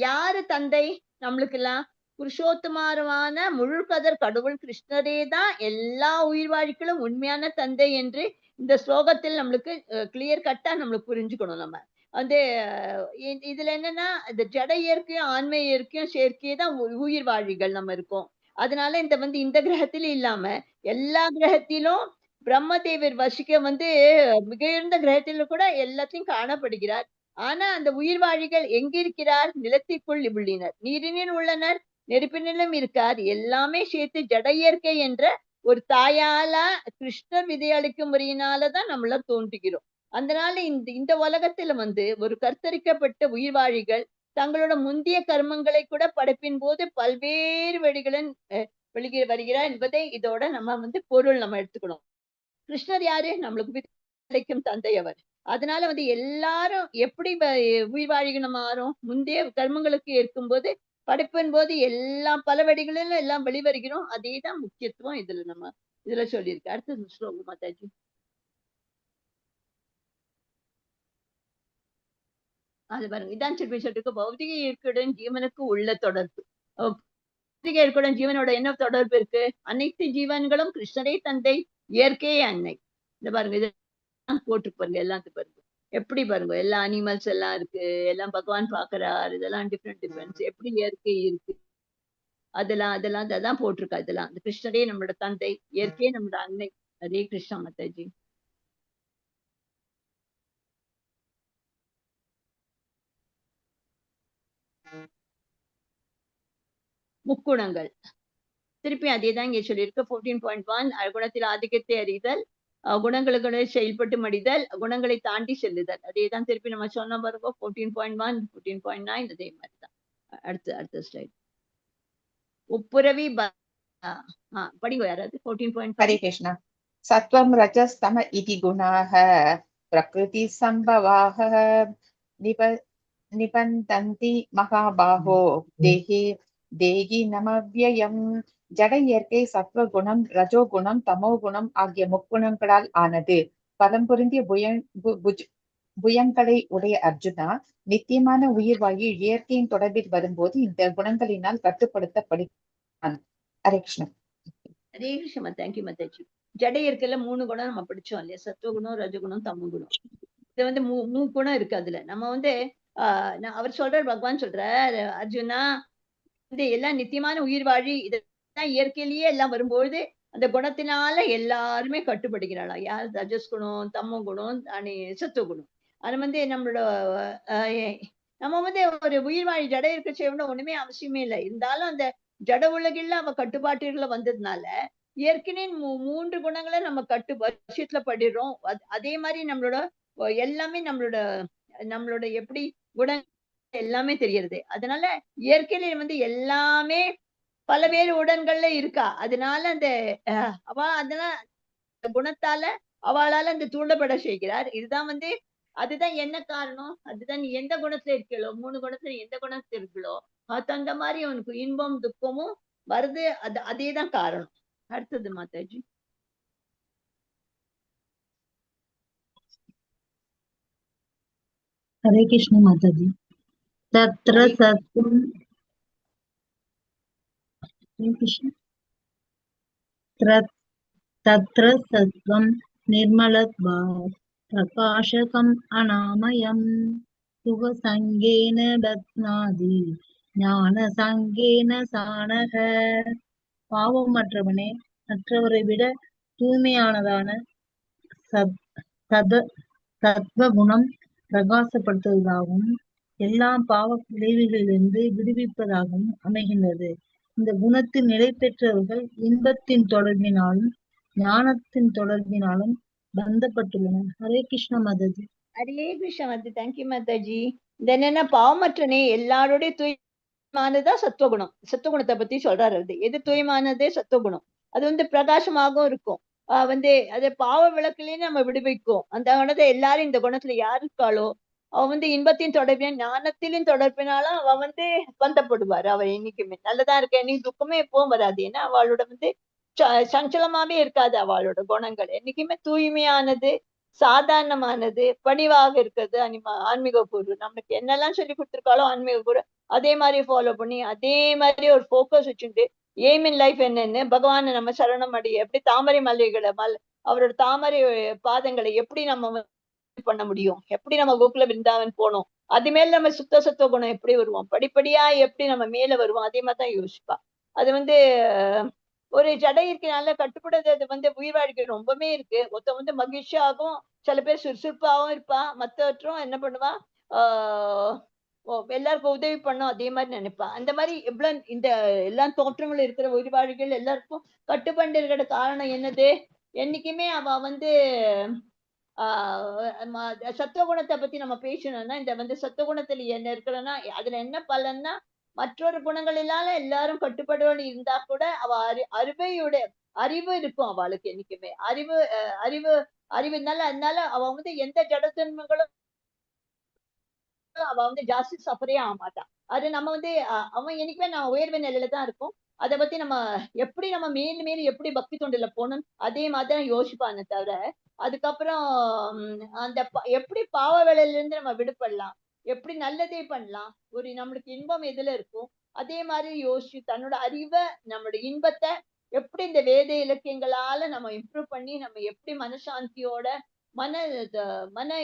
யாரு தந்தை நம்மளுக்கு எல்லாம்? புருஷோத்தமாரமான முழுக்கதர் கடவுள் கிருஷ்ணரே தான் எல்லா உயிர்வாழிகளும் உண்மையான தந்தை என்று இந்த ஸ்லோகத்தில் நம்மளுக்கு கிளியர் கட்டா நம்மளுக்கு புரிஞ்சுக்கணும். நம்ம வந்து இதுல என்னன்னா இந்த ஜட இயற்கையும் ஆன்ம இயற்கையும் சேர்க்கையே தான் உயிர்வாழிகள் நம்ம இருக்கோம். அதனால இந்த வந்து இந்த கிரகத்திலும் இல்லாம எல்லா கிரகத்திலும் பிரம்மதேவர் வசிக்க வந்து மிக உயர்ந்த கிரகத்திலும் கூட எல்லாத்தையும் காணப்படுகிறார். ஆனா அந்த உயிர்வாழிகள் எங்கிருக்கிறார்? நிலத்திற்குள் உள்ளனர், நீரினில் உள்ளனர், நெருப்பினிலும் இருக்கார். எல்லாமே சேர்த்து ஜட இயற்கை என்ற ஒரு தாயால கிருஷ்ணர் விதையளிக்கும் முறையினாலதான் நம்மள தோன்றுகிறோம். அதனால இந்த உலகத்துல வந்து ஒரு கர்த்தரிக்கப்பட்ட உயிர்வாழிகள் தங்களோட முந்திய கர்மங்களை கூட படைப்பின் போது பல்வேறு வழிகளின் வெளியே வருகிறார் என்பதை இதோட நம்ம வந்து பொருள் நம்ம எடுத்துக்கணும். கிருஷ்ணர் யாரு? நம்மளுக்கு விதையளிக்கும் தந்தை அவர். அதனால வந்து எல்லாரும் எப்படி உயிர்வாழிகள் மாறும்? முந்தைய கர்மங்களுக்கு இருக்கும்போது படைப்பின் போது எல்லா பல வழிகளிலும் எல்லாம் வெளிவருகிறோம். அதேதான் முக்கியத்துவம் இதுல நம்ம இதுல சொல்லியிருக்கு. அடுத்த ஸ்லோகம் மாதாஜி. அது பாருங்க, இதான் திருப்பி சொல்லிருக்கு. பௌதிக இயற்கையுடன் ஜீவனுக்கு உள்ள தொடர்பு. பௌதிக இயற்கையுடன் ஜீவனோட என்ன தொடர்பு இருக்கு? அனைத்து ஜீவன்களும் கிருஷ்ணரே தந்தை, இயற்கையே அன்னை. இந்த பாருங்க, இதெல்லாம் போட்டு பாருங்க, எல்லாத்துக்கும் பாருங்க எப்படி பாருங்க, எல்லா அனிமல்ஸ் எல்லாம் இருக்கு, எல்லாம் பகவான் பாக்குறாரு, இதெல்லாம் டிஃப்ரெண்ட் எப்படி இயற்கை இருக்கு, அதெல்லாம் போட்டிருக்கா. இதெல்லாம் அந்த கிருஷ்ணரே நம்மளோட தந்தை, இயற்கையே நம்மளோட அன்னை. ஹரே கிருஷ்ணா மாதாஜி. முக்குணங்கள் திருப்பி அதேதான் இங்க சொல்லியிருக்கு. 14.1 குணத்தில் ஆதிக்கத்தை அறிதல், குணங்களுக்கு செயல்பட்டு மடிதல், குணங்களை தாண்டி செல்லுதல். அதேதான் திருப்பி நம்ம சொன்ன பாருங்க. 14.1 14.9 அதே மாதிரிதான். அடுத்த ஸ்லைட். ஒப்புரவி படிங்க யாராவது 14.5. हरे कृष्ण सत्वं रजस्तम इति गुणाः प्रकृति संभवाः निप நிபந்தந்தி மகாபாஹோ தேஹி தேகி நமவ்யயம். ஜட இயற்கை சத்வகுணம், ரஜோகுணம், தமோகுணம் ஆகிய முக்குணங்களால் ஆனது. பலம் பொருந்திய புயங்களை உடைய அர்ஜுனா, நித்தியமான உயிர் வாயு இயற்கையின் தொடர்பில் வரும்போது இந்த குணங்களினால் கட்டுப்படுத்தப்படுகிறான். ஹரே கிருஷ்ணன். ஹரே கிருஷ்ண. தேங்க்யூ மாதாஜி. ஜட இயற்கையில 3 குணம் நம்ம படிச்சோம் இல்லையா? சத்துவகுணம், ரஜகுணம், தமோகுணம். இது வந்து 3 குணம் இருக்கு அதுல. நம்ம வந்து அவர் சொல்றார், பகவான் சொல்றார், அர்ஜுனா வந்து எல்லாம் நித்தியமான உயிர் வாழி இதெல்லாம் இயற்கையிலேயே எல்லாம் வரும்பொழுது அந்த குணத்தினால எல்லாருமே கட்டுப்படுகிறாளா? யார்? ரஜஸ் குணம், தமோ குணம், சத்துவ குணம். அது வந்து நம்மளோட நம்ம வந்து ஒரு உயிர் வாழி ஜட இருக்க செய்யணும் ஒண்ணுமே அவசியமே இல்லை. இருந்தாலும் அந்த ஜட உலகில அவ கட்டுப்பாட்டுல வந்ததுனால ஏற்கனவே 3 குணங்களை நம்ம வசியத்துல படிடுறோம். அதே மாதிரி நம்மளோட எல்லாமே நம்மளோட எப்படி குணம் எல்லாமே தெரியறது. அதனால இயற்கையில வந்து எல்லாமே பல பேர் உடன்கள்ல இருக்கா. அதனால அந்த அதனால குணத்தால அவளால அந்த தூண்டப்பட செய்கிறார். இதுதான் வந்து அதுதான் என்ன காரணம்? அதுதான் நீ எந்த குணத்துல இருக்கலோ, 3 குணத்துல எந்த குணத்துல இருக்கலோ அந்த மாதிரி உனக்கு இன்பம் துக்கமும் வருது. அதேதான் காரணம். அடுத்தது மாதாஜி. हरे कृष्ण माताजी. तत्र सत्वं तत्र सत्वं निर्मलत्वात् प्रकाशकम् अनामयम् सुखसङ्गेन बध्नाति ஞானசங்கேன சானக. பாவமற்றவனே, மற்றவரை விட தூய்மையானதான சத்வகுணம் பிரகாசப்படுத்துவதாகவும் எல்லா பாவ விளைவுகளிலிருந்து விடுவிப்பதாகவும் அமைகின்றது. இந்த குணத்தில் நிலை பெற்றவர்கள் இன்பத்தின் தொடர்பினாலும் ஞானத்தின் தொடர்பினாலும் பந்தப்பட்டுள்ளனர். ஹரே கிருஷ்ண மாதாஜி. ஹரே கிருஷ்ண மாதாஜி. தேங்க்யூ மாதாஜி. இந்த என்னன்னா பாவமற்றனே எல்லாருடைய தூய்மானதான் சத்துவகுணம். சத்துவகுணத்தை பத்தி சொல்றாரு. அது எது தூய்மானதே சத்துவகுணம். அது வந்து பிரகாசமாகவும் இருக்கும். வந்து அது பாவ விளக்குலயும் நம்ம விடுவிக்கும். அந்த குணத்தை எல்லாரும் இந்த குணத்துல யாரு இருக்காளோ அவ வந்து இன்பத்தின் தொடர்பின ஞானத்திலும் தொடர்பினாலும் அவ வந்து பந்தப்படுவாரு. அவ என்னைக்குமே நல்லதா இருக்க, என்னைக்கு துக்கமே எப்பவும் வராது. ஏன்னா அவளோட வந்து சஞ்சலமாவே இருக்காது. அவளோட குணங்கள் என்னைக்குமே தூய்மையானது, சாதாரணமானது, பணிவாக இருக்கிறது. ஆன்மீக குரு நமக்கு என்னெல்லாம் சொல்லி கொடுத்திருக்காளோ ஆன்மீக குரு அதே மாதிரி ஃபாலோ பண்ணி அதே மாதிரி ஒரு போக்கஸ் வச்சுட்டு எய்ம் இன் லைஃப் என்னன்னு பகவானை நம்ம சரணம் அடி எப்படி தாமரை மல்லிகளை அவரோட தாமரை பாதங்களை எப்படி நம்ம பண்ண முடியும், எப்படி நம்ம கோகுல பிருந்தாவன் போனோம், அது மேல நம்ம சுத்த சத்துவ குணம் எப்படி வருவோம், படிப்படியா எப்படி நம்ம மேல வருவோம், அதே மாதிரிதான் யோசிப்பா. அது வந்து ஒரு ஜடை இருக்கனால கட்டுப்படுறது. அது வந்து உயிர் வாழ்க்கை ரொம்பவே இருக்கு. ஒருத்த வந்து மகிழ்ச்சியாகவும் சில பேர் சுறுசுறுப்பாகவும் இருப்பா. மற்றவற்றும் என்ன பண்ணுவா, எல்லாருக்கும் உதவி பண்ணும் அதே மாதிரி நினைப்பா. அந்த மாதிரி எவ்வளவு இந்த எல்லா தோற்றங்களும் இருக்கிற உயிர்வாழிகள் எல்லாருக்கும் கட்டுப்பண்டு இருக்கிற காரணம் என்னது? என்னைக்குமே அவ வந்து சத்துவகுணத்தை பத்தி நம்ம பேசணும்னா இந்த வந்து சத்துவகுணத்துல என்ன இருக்கிறன்னா அதுல என்ன பலன்னா மற்றொரு குணங்களிலால எல்லாரும் கட்டுப்பாடோடு இருந்தா கூட அவ அறிவு இருக்கும். அவளுக்கு என்னைக்குமே அறிவுனால அதனால அவ வந்து எந்த ஜடத்தன்மைகளும் அவ வந்து ஜாஸ்தி சஃபரே ஆக மாட்டான். அது நம்ம வந்து அவன் என்னைக்குமே நான் உயர்வு நிலையில தான் இருக்கும். அதை பத்தி நம்ம எப்படி நம்ம மேலும் மேலும் எப்படி பக்தி தொண்டில போகணும் அதே மாதிரிதான் யோசிப்பானே தவிர அதுக்கப்புறம் அந்த எப்படி பாவ வேலையில இருந்து நம்ம விடுபடலாம், எப்படி நல்லதே பண்ணலாம், ஒரு நம்மளுக்கு இன்பம் எதுல இருக்கும் அதே மாதிரி யோசிச்சு தன்னோட அறிவை நம்மளோட இன்பத்தை எப்படி இந்த வேத இலக்கியங்களால நம்ம இம்ப்ரூவ் பண்ணி நம்ம எப்படி மனசாந்தியோட மன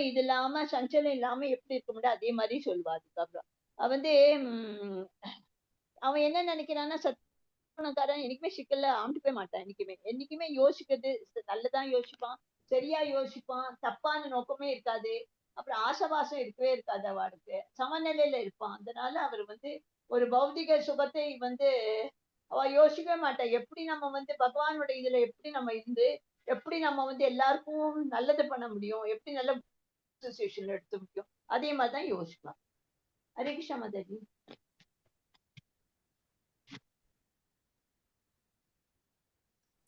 இது இல்லாம சஞ்சலம் இல்லாம எப்படி இருக்க முடியும் அதே மாதிரி சொல்லுவா. அதுக்கப்புறம் வந்து அவன் என்ன நினைக்கிறான்னா சத்துவகுணக்காரன் என்னைக்குமே சிக்கல்ல ஆண்டு போய் மாட்டான். என்னைக்குமே யோசிக்கிறது நல்லதான் யோசிப்பான், சரியா யோசிப்பான், தப்பான நோக்கமே இருக்காது. அப்புறம் ஆசவாசம் இருக்கவே இருக்காது. அவளுக்கு சமநிலையில இருப்பான். அதனால அவர் வந்து ஒரு பௌதிக சுகத்தை வந்து அவ யோசிக்கவே மாட்டா. எப்படி நம்ம வந்து பகவானோட இதுல எப்படி நம்ம இருந்து எப்படி நம்ம வந்து எல்லாருக்கும் நல்லது பண்ண முடியும், எப்படி நல்ல அசோசியேஷன் எடுத்து முடியும் அதே மாதிரிதான் யோசிப்பான். ஹரே கிருஷ்ணா மாதாஜி.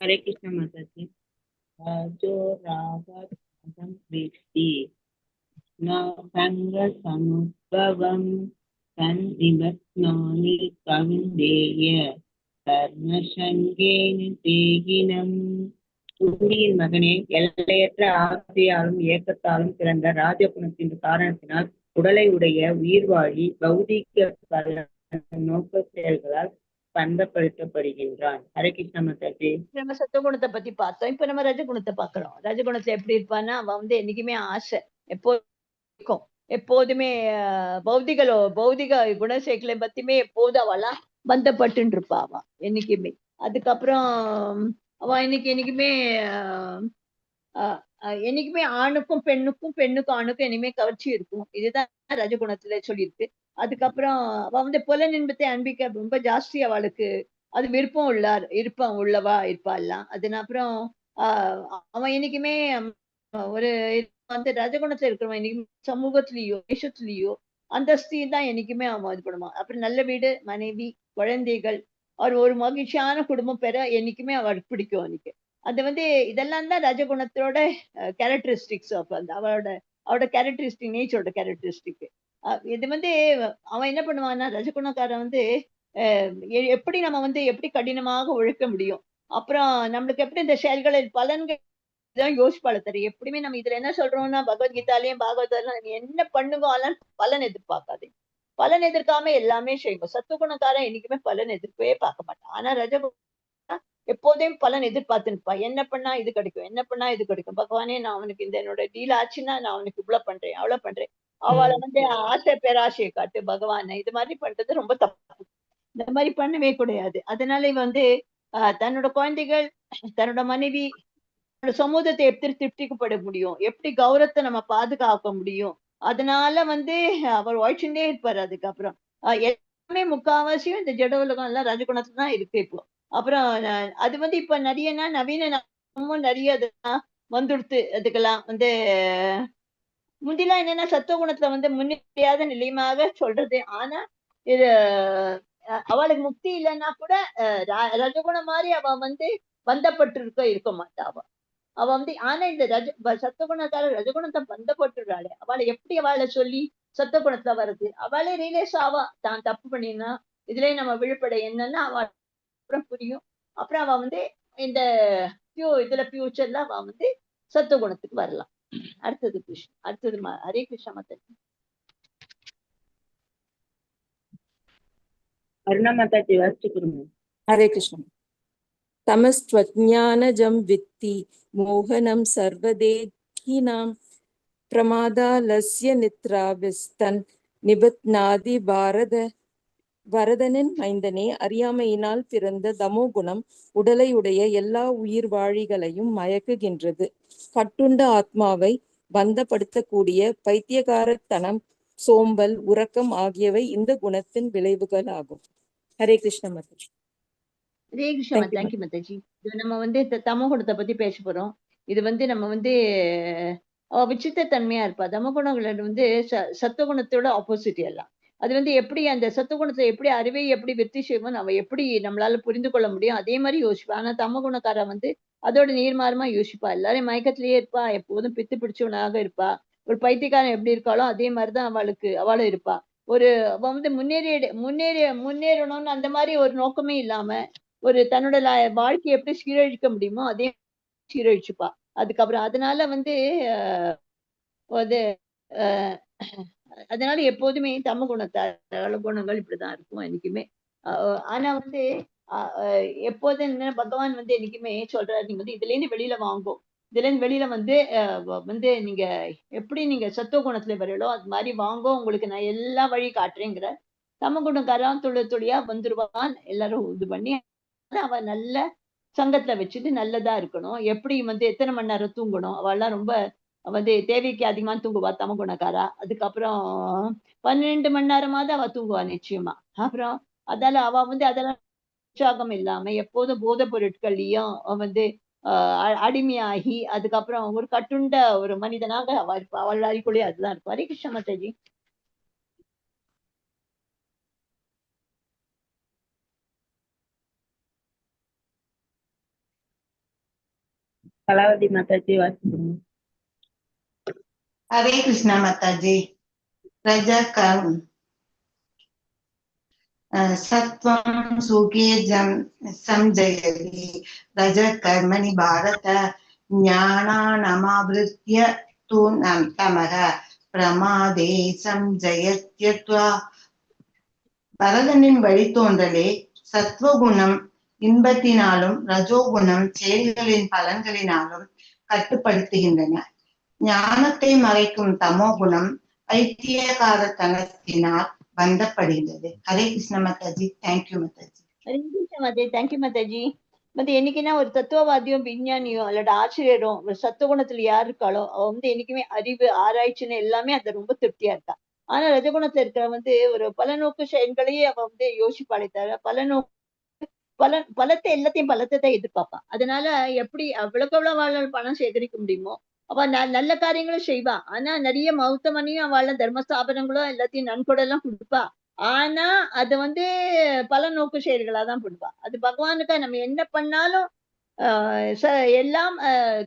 हरे कृष्ण माता जी। राजो रागम वेत्ति न संग समुद्भवं तन्निबध्नानि कौन्तेय कर्मसङ्गेन தேகினம். உண்மையின் மகனே, எல்லையற்ற ஆசையாலும் ஏக்கத்தாலும் பிறந்த ராஜகுணத்தின் காரணத்தினால் உடலை உடைய உயிர்வாழி பௌதிக நோக்க செயல்களால் பந்தப்படுத்தப்படுகின்றான். ஹரே கிருஷ்ண மாதாஜி. நம்ம சத்துவகுணத்தை பத்தி பார்த்தோம். இப்ப நம்ம ரஜகுணத்தை பார்க்கிறோம். ரஜகுணத்துல எப்படி இருப்பான்னா, அவன் வந்து என்னைக்குமே ஆசை எப்போதும் எப்போதுமே பௌதிக குணசேகளை பத்தியுமே எப்போதும் அவெல்லாம் பந்தப்பட்டு இருப்பா அவன் என்னைக்குமே. அதுக்கப்புறம் அவன் என்னைக்குமே என்னைக்குமே ஆணுக்கும் பெண்ணுக்கும் ஆணுக்கும் இனிமே கவர்ச்சி இருக்கும். இதுதான் ரஜகுணத்துல சொல்லியிருக்கு. அதுக்கப்புறம் அவ வந்து புல இன்பத்தை அன்பிக்க ரொம்ப ஜாஸ்தி அவளுக்கு அது விருப்பம் உள்ளவா இருப்பாள்லாம். அப்புறம் அவன் என்னைக்குமே ஒரு வந்து ரஜகுணத்துல இருக்கிறவன் என்னைக்குமே சமூகத்திலேயோ தேசத்திலேயோ அந்தஸ்தையும் தான் என்னைக்குமே அவன் இது பண்ணுவான். அப்புறம் நல்ல வீடு, மனைவி, குழந்தைகள், அவர் ஒரு மகிழ்ச்சியான குடும்பம் பெற என்னைக்குமே அவளுக்கு பிடிக்கும். அவனுக்கு அது வந்து இதெல்லாம் தான் ரஜகுணத்தோட கேரக்டரிஸ்டிக்ஸ் ஆஃப் அந்த அவளோட கேரக்டரிஸ்டிக், நேச்சரோட கேரக்டரிஸ்டிக். இது வந்து அவன் என்ன பண்ணுவான்னா, ரஜகுணக்காரன் வந்து எப்படி நம்ம வந்து எப்படி கடினமாக உழைக்க முடியும், அப்புறம் நம்மளுக்கு எப்படி இந்த செயல்களில் பலன்கள் தான் யோசிப்பாள தெரியும். எப்படியுமே நம்ம இதுல என்ன சொல்றோம்னா, பகவத்கீதாலயும் பாகவதாலும் என்ன பண்ணுங்க பலன் எதிர்பார்க்காதே. பலன் எதிர்க்காம எல்லாமே செய்வோம். சத்துவகுணக்காரன் என்னைக்குமே பலன் எதிர்ப்பே பார்க்க மாட்டான். ஆனா ரஜகுணம் எப்போதையும் பலன் எதிர்பார்த்து நிற்பா. என்ன பண்ணா இது கிடைக்கும், என்ன பண்ணா இது கிடைக்கும், பகவானே நான் அவனுக்கு இந்த என்னோட டீல் ஆச்சுன்னா நான் அவனுக்கு இவ்வளவு பண்றேன், அவ்வளவு பண்றேன். அவளை வந்து ஆசை பேராசையை காட்டு பகவானை இது மாதிரி பண்றது ரொம்ப தப்பு. இந்த மாதிரி பண்ணவே கூடாது. அதனால இவன் வந்து தன்னோட குழந்தைகள், தன்னோட மனைவி, தன்னோட சமூகத்தை எப்படி திருப்திக்கப்பட முடியும், எப்படி கௌரவத்தை நம்ம பாதுகாக்க முடியும், அதனால வந்து அவர் உழைச்சுட்டே இருப்பாரு. அதுக்கப்புறம் எல்லாமே முக்காவாசியும் இந்த ஜட உலகம் எல்லாம் ரஜகுணத்துல தான் இருக்கு இப்போ. அப்புறம் அது வந்து இப்ப நவீன நிறைய வந்துடுத்து. அதுக்கெல்லாம் வந்து முந்திலாம் என்னன்னா சத்துவகுணத்துல வந்து முன்னேறியாத நிலையமாக சொல்றது. ஆனா இது அவளுக்கு முக்தி இல்லைன்னா கூட ரஜகுணம் மாதிரி அவ வந்து பந்தப்பட்டு இருக்க மாட்டா அவ வந்து. ஆனா இந்த சத்துவகுணத்தால ரஜகுணத்தை பந்தப்பட்டுறாளே, அவளை எப்படி அவளை சொல்லி சத்துவகுணத்துல வருது, அவளே ரியலைஸ் ஆவா தான் தப்பு பண்ணினா இதுலயே நம்ம விழுப்பட என்னன்னா அவள் அப்புறம் புரியும். அப்புறம் அவ வந்து இந்த ஃபியூச்சர்ல அவ வந்து சத்துவகுணத்துக்கு வரலாம். அடுத்தது ஹரே கிருஷ்ண மாதாஜி. அருணா மாதாஜி வாசிச்சு கொடுங்க. ஹரே கிருஷ்ணன். தமஸ்த்வஜ்ஞானஜம் வித்தி மோகனம் சர்வதேகினாம் பிரமாதாலஸ்ய நித்ராவிஸ்தன் நிபத்நாதி வரதனின் மைந்தனே, அறியாமையினால் பிறந்த தமோ குணம் உடலையுடைய எல்லா உயிர் வாழிகளையும் மயக்குகின்றது. கட்டுண்ட ஆத்மாவை பந்தப்படுத்தக்கூடிய பைத்தியகாரத்தனம், சோம்பல், உறக்கம் ஆகியவை இந்த குணத்தின் விளைவுகள் ஆகும். ஹரே கிருஷ்ண மாதாஜி. ஹரே கிருஷ்ணா. தேங்க்யூ மாதாஜி. இது நம்ம வந்து தமோ குணத்தை பத்தி பேச போறோம். இது வந்து நம்ம வந்து விசித்த தன்மையா இருப்பா. தமோ குணங்கள் வந்து சத்துவகுணத்தோட ஆப்போசிட் எல்லாம். அது வந்து எப்படி அந்த சத்துவகுணத்துல எப்படி அறிவை எப்படி வெற்றி செய்வோம், நம்ம எப்படி நம்மளால புரிந்து கொள்ள முடியும், அதே மாதிரி யோசிப்பா. ஆனா தமோ குணக்கார வந்து அதோட நேர்மாறமா யோசிப்பா. எல்லாரும் மயக்கத்திலேயே இருப்பா, எப்போதும் பித்து பிடிச்சவனாக இருப்பா. ஒரு பைத்தியக்காரன் எப்படி இருக்காளோ அதே மாதிரிதான் அவளும் இருப்பா. அவ வந்து முன்னேறணும்னு அந்த மாதிரி ஒரு நோக்கமே இல்லாம ஒரு தன்னோட வாழ்க்கையை எப்படி சீரழிக்க முடியுமோ அதே சீரழிச்சுப்பா. அதுக்கப்புறம் அதனால வந்து அது அதனால எப்போதுமே தம குணங்கள் இப்படிதான் இருக்கும் என்னைக்குமே. ஆனா வந்து எப்போதும் என்ன பகவான் வந்து என்னைக்குமே சொல்றாரு, நீங்க வந்து இதுல இருந்து வெளியில வாங்கும், இதுல இருந்து வெளியில வந்து நீங்க எப்படி நீங்க சத்துவ குணத்துல வரீங்களோ அது மாதிரி வாங்கோ, உங்களுக்கு நான் எல்லா வழி காட்டுறேங்கிற. தம குணக்காரன் துளியா வந்துருவான். எல்லாரும் இது பண்ணி அவன் நல்ல சங்கத்துல வச்சுட்டு நல்லதா இருக்கணும். எப்படி வந்து எத்தனை மணி நேரம் தூங்கணும், அவெல்லாம் ரொம்ப வந்து தேவைக்கு அதிகமா தூங்குவா தம குணக்காரா. அதுக்கப்புறம் 12 மணி நேரமாவது அவ தூங்குவா நிச்சயமா. அப்புறம் அவ வந்து அதெல்லாம் உற்சாகம் இல்லாம எப்போதும் போதைப் பொருட்கள்லயும் வந்து அடிமையாகி அதுக்கப்புறம் ஒரு கட்டுண்ட ஒரு மனிதனாக அவ இருப்பா. அவள் அறிக்குள்ளே அதுதான் இருப்பா. ஹரே கிருஷ்ண மாதாஜி. கலாவதி மாதாஜி வாசிக்கணும். ஹரே கிருஷ்ணா மாதாஜி. ரஜகம் சத்வம் சுகே சம்ஜயதி ரஜ கர்மணி பாரத ஞானானமாவிருத்ய து தமக பிரமாதே சம்ஜயத்யத்வா. பரதனின் வழித்தோன்றலே சத்வகுணம் இன்பத்தினாலும் ரஜோகுணம் செயல்களின் பலன்களினாலும் கட்டுப்படுத்துகின்றன. ஞானத்தை மறைக்கும் தமோகுணம் பைத்தியகாரத்தனத்தினால் பந்தப்படுகிறது. ஹரே கிருஷ்ண மாதாஜி. தேங்க்யூ மாதாஜி. ஹரே கிருஷ்ண மாதாஜி. தேங்க்யூ மாதாஜி. என்னைக்குன்னா ஒரு தத்துவவாதியும் விஞ்ஞானியும் அல்லது ஆசிரியரும் ஒரு சத்துவகுணத்துல யார் இருக்காளோ அவ என்னைக்குமே அறிவு ஆராய்ச்சின்னு எல்லாமே அந்த ரொம்ப திருப்தியா இருக்கா. ஆனா ரஜகுணத்துல இருக்கிற ஒரு பலநோக்கு செயல்களையே அவ யோசிப்பாளே தவிர பலத்தை எல்லாத்தையும் பலத்தை தான் எதிர்பார்ப்பான். அதனால எப்படி அவ்வளவுக்கு எவ்வளவு பணம் சேகரிக்க முடியுமோ அவ நல்ல காரியங்களும் செய்வா. ஆனா நிறைய மௌத்தமனையும் அவள தர்மஸ்தாபனங்களும் எல்லாத்தையும் நன்கொடெல்லாம் கொடுப்பா. ஆனா அது பல நோக்கு செயல்களாதான் பண்ணுவா. அது பகவானுக்கா நம்ம என்ன பண்ணாலும் எல்லாம்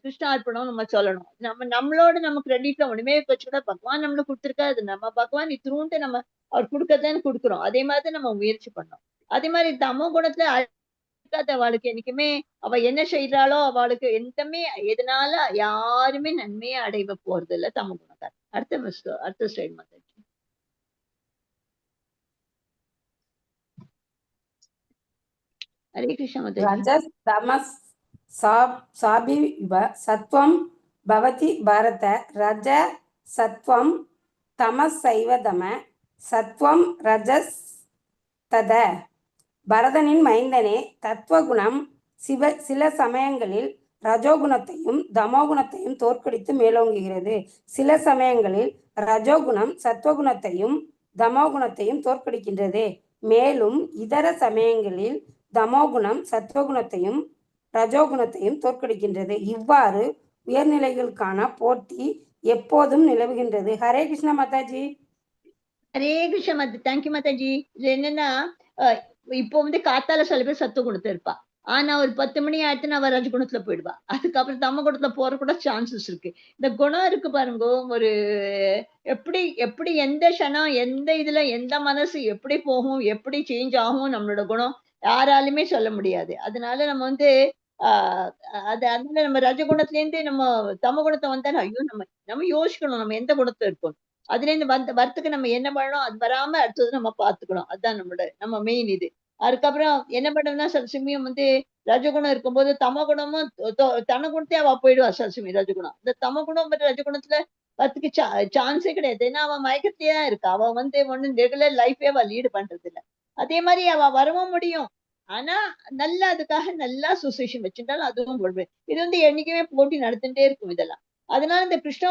கிருஷ்ணார்ப்பணம் நம்ம சொல்லணும். நம்ம கிரெடிட்ல ஒண்ணுமே வச்சுக்கூட பகவான் நம்மளுக்கு கொடுத்துருக்கா. அது நம்ம பகவான் இத்திரூன்ட்டு நம்ம அவர் கொடுக்கறதான்னு கொடுக்குறோம். அதே மாதிரி நம்ம முயற்சி பண்ணோம். அதே மாதிரி தமோ குணத்துல அவளுக்கு என்னைக்குமே அவ என்ன செய்யறாளோ அவளுக்கு எந்தமே எதனால யாருமே நன்மையை அடைவ போறது இல்ல தமோ குணக்கார். அடுத்த ஸ்லைட் மாதாஜி. ஹரே கிருஷ்ண மாதாஜி. ரஜஸ் தமஸ் சாபிவ சத்வம் பவதி பாரத ரஜ சத்வம் தமசைவ தம சத்வம் ரஜஸ் தத. பரதனின் மைந்தனே, தத்துவகுணம் சில சமயங்களில் ரஜோகுணத்தையும் தமோகுணத்தையும் தோற்கடித்து மேலோங்குகிறது. சில சமயங்களில் ரஜோகுணம் சத்துவகுணத்தையும் தமோகுணத்தையும் தோற்கடிக்கின்றது. மேலும் இதர சமயங்களில் தமோகுணம் சத்துவகுணத்தையும் ரஜோகுணத்தையும் தோற்கடிக்கின்றது. இவ்வாறு உயர்நிலைகளுக்கான போட்டி எப்போதும் நிலவுகின்றது. ஹரே கிருஷ்ண மாதாஜி. ஹரே கிருஷ்ண மாதாஜி. தேங்க்யூ மாதாஜி. இது என்னன்னா இப்போ காத்தால சில பேர் சத்துவ குணத்துல இருப்பா. ஆனா ஒரு 10 மணி ஆயிடுச்சுன்னா அவ ரஜகுணத்துல போயிடுவா. அதுக்கப்புறம் தம குணத்துல போற கூட சான்சஸ் இருக்கு. இந்த குணம் இருக்கு பாருங்க. ஒரு எப்படி எப்படி எந்த க்ஷணம் எந்த இதுல எந்த மனசு எப்படி போகும் எப்படி சேஞ்ச் ஆகும் நம்மளோட குணம் யாராலுமே சொல்ல முடியாது. அதனால நம்ம அதனால நம்ம ரஜகுணத்துல இருந்து நம்ம தம குணத்தை வந்தா ஐயோ நம்ம யோசிக்கணும் நம்ம எந்த குணத்துல இருக்கோம். அதுல இருந்து வரத்துக்கு நம்ம என்ன பண்ணணும் அது வராம அடுத்தது நம்ம பாத்துக்கணும். அதுதான் நம்ம மெயின் இது. அதுக்கப்புறம் என்ன பண்ணணும்னா சில சமயம் ரஜகுணம் இருக்கும்போது தம குணமும் தன குணத்தையே அவ போயிடுவா. சில சமயம் ரஜகுணம் இந்த தம குணம் ரஜகுணத்துல வரத்துக்கு சான்ஸே கிடையாது. ஏன்னா அவன் மயக்கத்திலேயே தான் இருக்கா. அவ ஒண்ணு ரெகுலர் லைஃபே அவ லீடு பண்றது இல்ல. அதே மாதிரி அவ வரவும் முடியும். ஆனா நல்லா அதுக்காக நல்லா அசோசியேஷன் வச்சுட்டாலும் அதுவும் போடுவேன். இது என்னைக்குமே போட்டி நடந்துட்டே இருக்கும் இதெல்லாம். அதனால இந்த கிருஷ்ண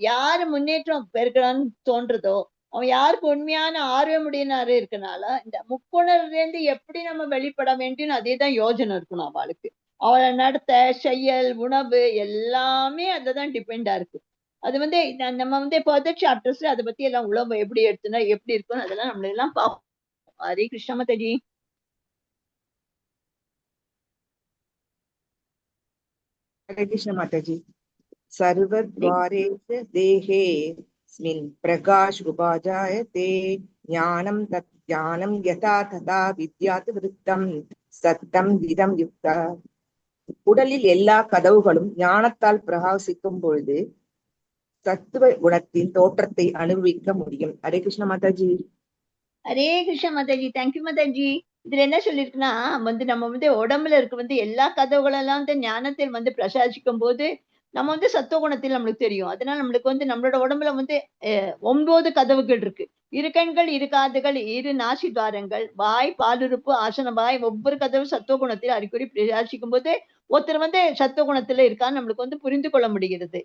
யாரு முன்னேற்றம் பெருக்கிறான்னு தோன்றதோ அவன் யாருக்கு உண்மையான ஆர்வமுடையனாரு இருக்கனால இந்த முக்குணர்ல இருந்து எப்படி நம்ம வெளிப்பட வேண்டியும் அதேதான் யோஜனை இருக்கணும் அவளுக்கு. அவளை நடத்த செயல் உணவு எல்லாமே அதுதான் டிபெண்டா இருக்கு. அது நம்ம ஃபர்தர் சாப்டர்ஸ்ல அதை பத்தி எல்லாம் உழவு எப்படி எடுத்துனா எப்படி இருக்கும் அதெல்லாம் நம்மள எல்லாம் பார்ப்போம். ஹரே கிருஷ்ண மாதாஜி. हरे कृष्ण माताजी. सर्वद्वारेषु देहेऽस्मिन् प्रकाश उपाजायते ज्ञानं तत् ज्ञानं यथा तथा विद्यात् वृत्तं सत्तं विदं युक्ता. உடலில் எல்லா கதவுகளும் ஞானத்தால் பிரகாசிக்கும் பொழுது தத்துவ குணத்தின் தோற்றத்தை அனுபவிக்க முடியும். ஹரே கிருஷ்ண மாதாஜி. ஹரே கிருஷ்ண மாதாஜி. தேங்க்யூ மாதாஜி. இதுல என்ன சொல்லிருக்குன்னா நம்ம உடம்புல இருக்க எல்லா கதவுகளெல்லாம் ஞானத்தில் பிரசாசிக்கும் போது நம்ம சத்துவகுணத்தில் நம்மளுக்கு தெரியும். அதனால நம்மளுக்கு நம்மளோட உடம்புல 9 கதவுகள் இருக்கு. இரு கண்கள், இரு காதுகள், இரு நாசி துவாரங்கள், வாய், பாலுறுப்பு, ஆசனவாய், ஒவ்வொரு கதவு சத்துவகுணத்தில் அறிகுறி பிரகாசிக்கும் போது ஒருத்தர் சத்துவகுணத்துல இருக்கான்னு நம்மளுக்கு புரிந்து கொள்ள முடிகிறது.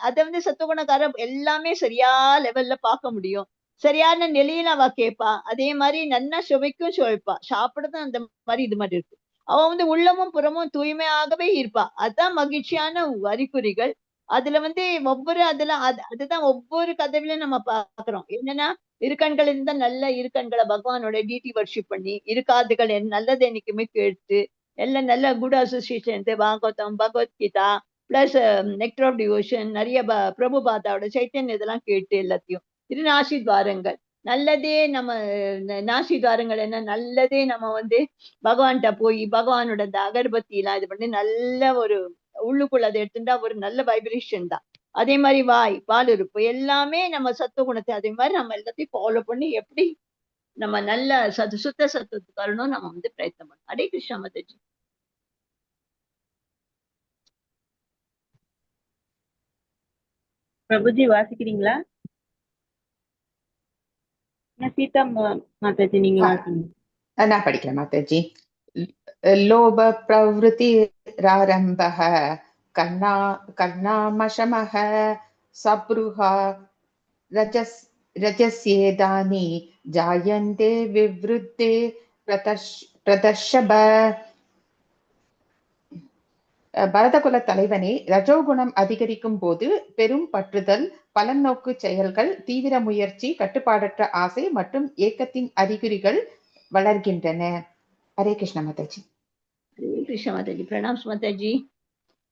அதை சத்துவகுணக்கார எல்லாமே சரியா லெவல்ல பார்க்க முடியும். சரியான நிலையில அவ கேட்பா. அதே மாதிரி நல்லா சுவைக்கும் சுவைப்பா. சாப்பிடுறது அந்த மாதிரி இது மாதிரி இருக்கு. அவ உள்ளமும் புறமும் தூய்மையாகவே இருப்பா. அதான் மகிழ்ச்சியான அறிகுறிகள். அதுல அதுதான் ஒவ்வொரு கதவிலையும் நம்ம பாக்குறோம். என்னன்னா இருக்கண்கள் இருந்தா நல்ல இருக்கண்களை பகவானோட டிடி வர்ஷிப் பண்ணி, இருக்காதுகள் நல்லது என்னைக்குமே கேட்டு எல்லாம் நல்ல good association, Bhagavatam, Bhagavad Gita plus nectar of devotion, நிறைய பிரபுபாதாவோட சைத்தன்யம் இதெல்லாம் கேட்டு எல்லாத்தையும் இது நாசித்வாரங்கள். நல்லதே நம்ம நாசித்வாரங்கள் என்ன நல்லதே நம்ம வந்து பகவான்கிட்ட போய் பகவானோட அந்த அகர்பத்தி எல்லாம் இது பண்ணி நல்ல ஒரு உள்ளுக்குள்ள அதை எடுத்துட்டா ஒரு நல்ல வைப்ரேஷன் தான். அதே மாதிரி வாய், பால் உறுப்பு எல்லாமே நம்ம சத்துவ குணத்தை அதே மாதிரி நம்ம எல்லாத்தையும் ஃபாலோ பண்ணி எப்படி நம்ம நல்ல சுத்த சத்துவத்துக்கு வரணும் நம்ம வந்து பிரயத்தனம் பண்ணணும். ஹரே கிருஷ்ணா மாதாஜி. பிரபுஜி வாசிக்கிறீங்களா? சீதா மாதாஜி நீங்க வாசிங்க. நான் படிக்கிறேன் மாதாஜி. லோப பிரவருத்தி ராரம்பஹ கர்ணாமஷமஹ சப்ருஹா ரஜஸ்யேதானி ஜாயந்தே விவ்ருத்தே பிரதர்ஷப. பரதகுல தலைவனே, ரஜோகுணம் அதிகரிக்கும் போது பெரும் பற்றுதல், பலநோக்கு செயல்கள், தீவிர முயற்சி, கட்டுப்பாடற்ற ஆசை மற்றும் ஏக்கத்தின் அறிகுறிகள் வளர்கின்றன. ஹரே கிருஷ்ண மாதாஜி. ஹரே கிருஷ்ண மாதாஜி. பிரணாம்ஸ் மாதாஜி.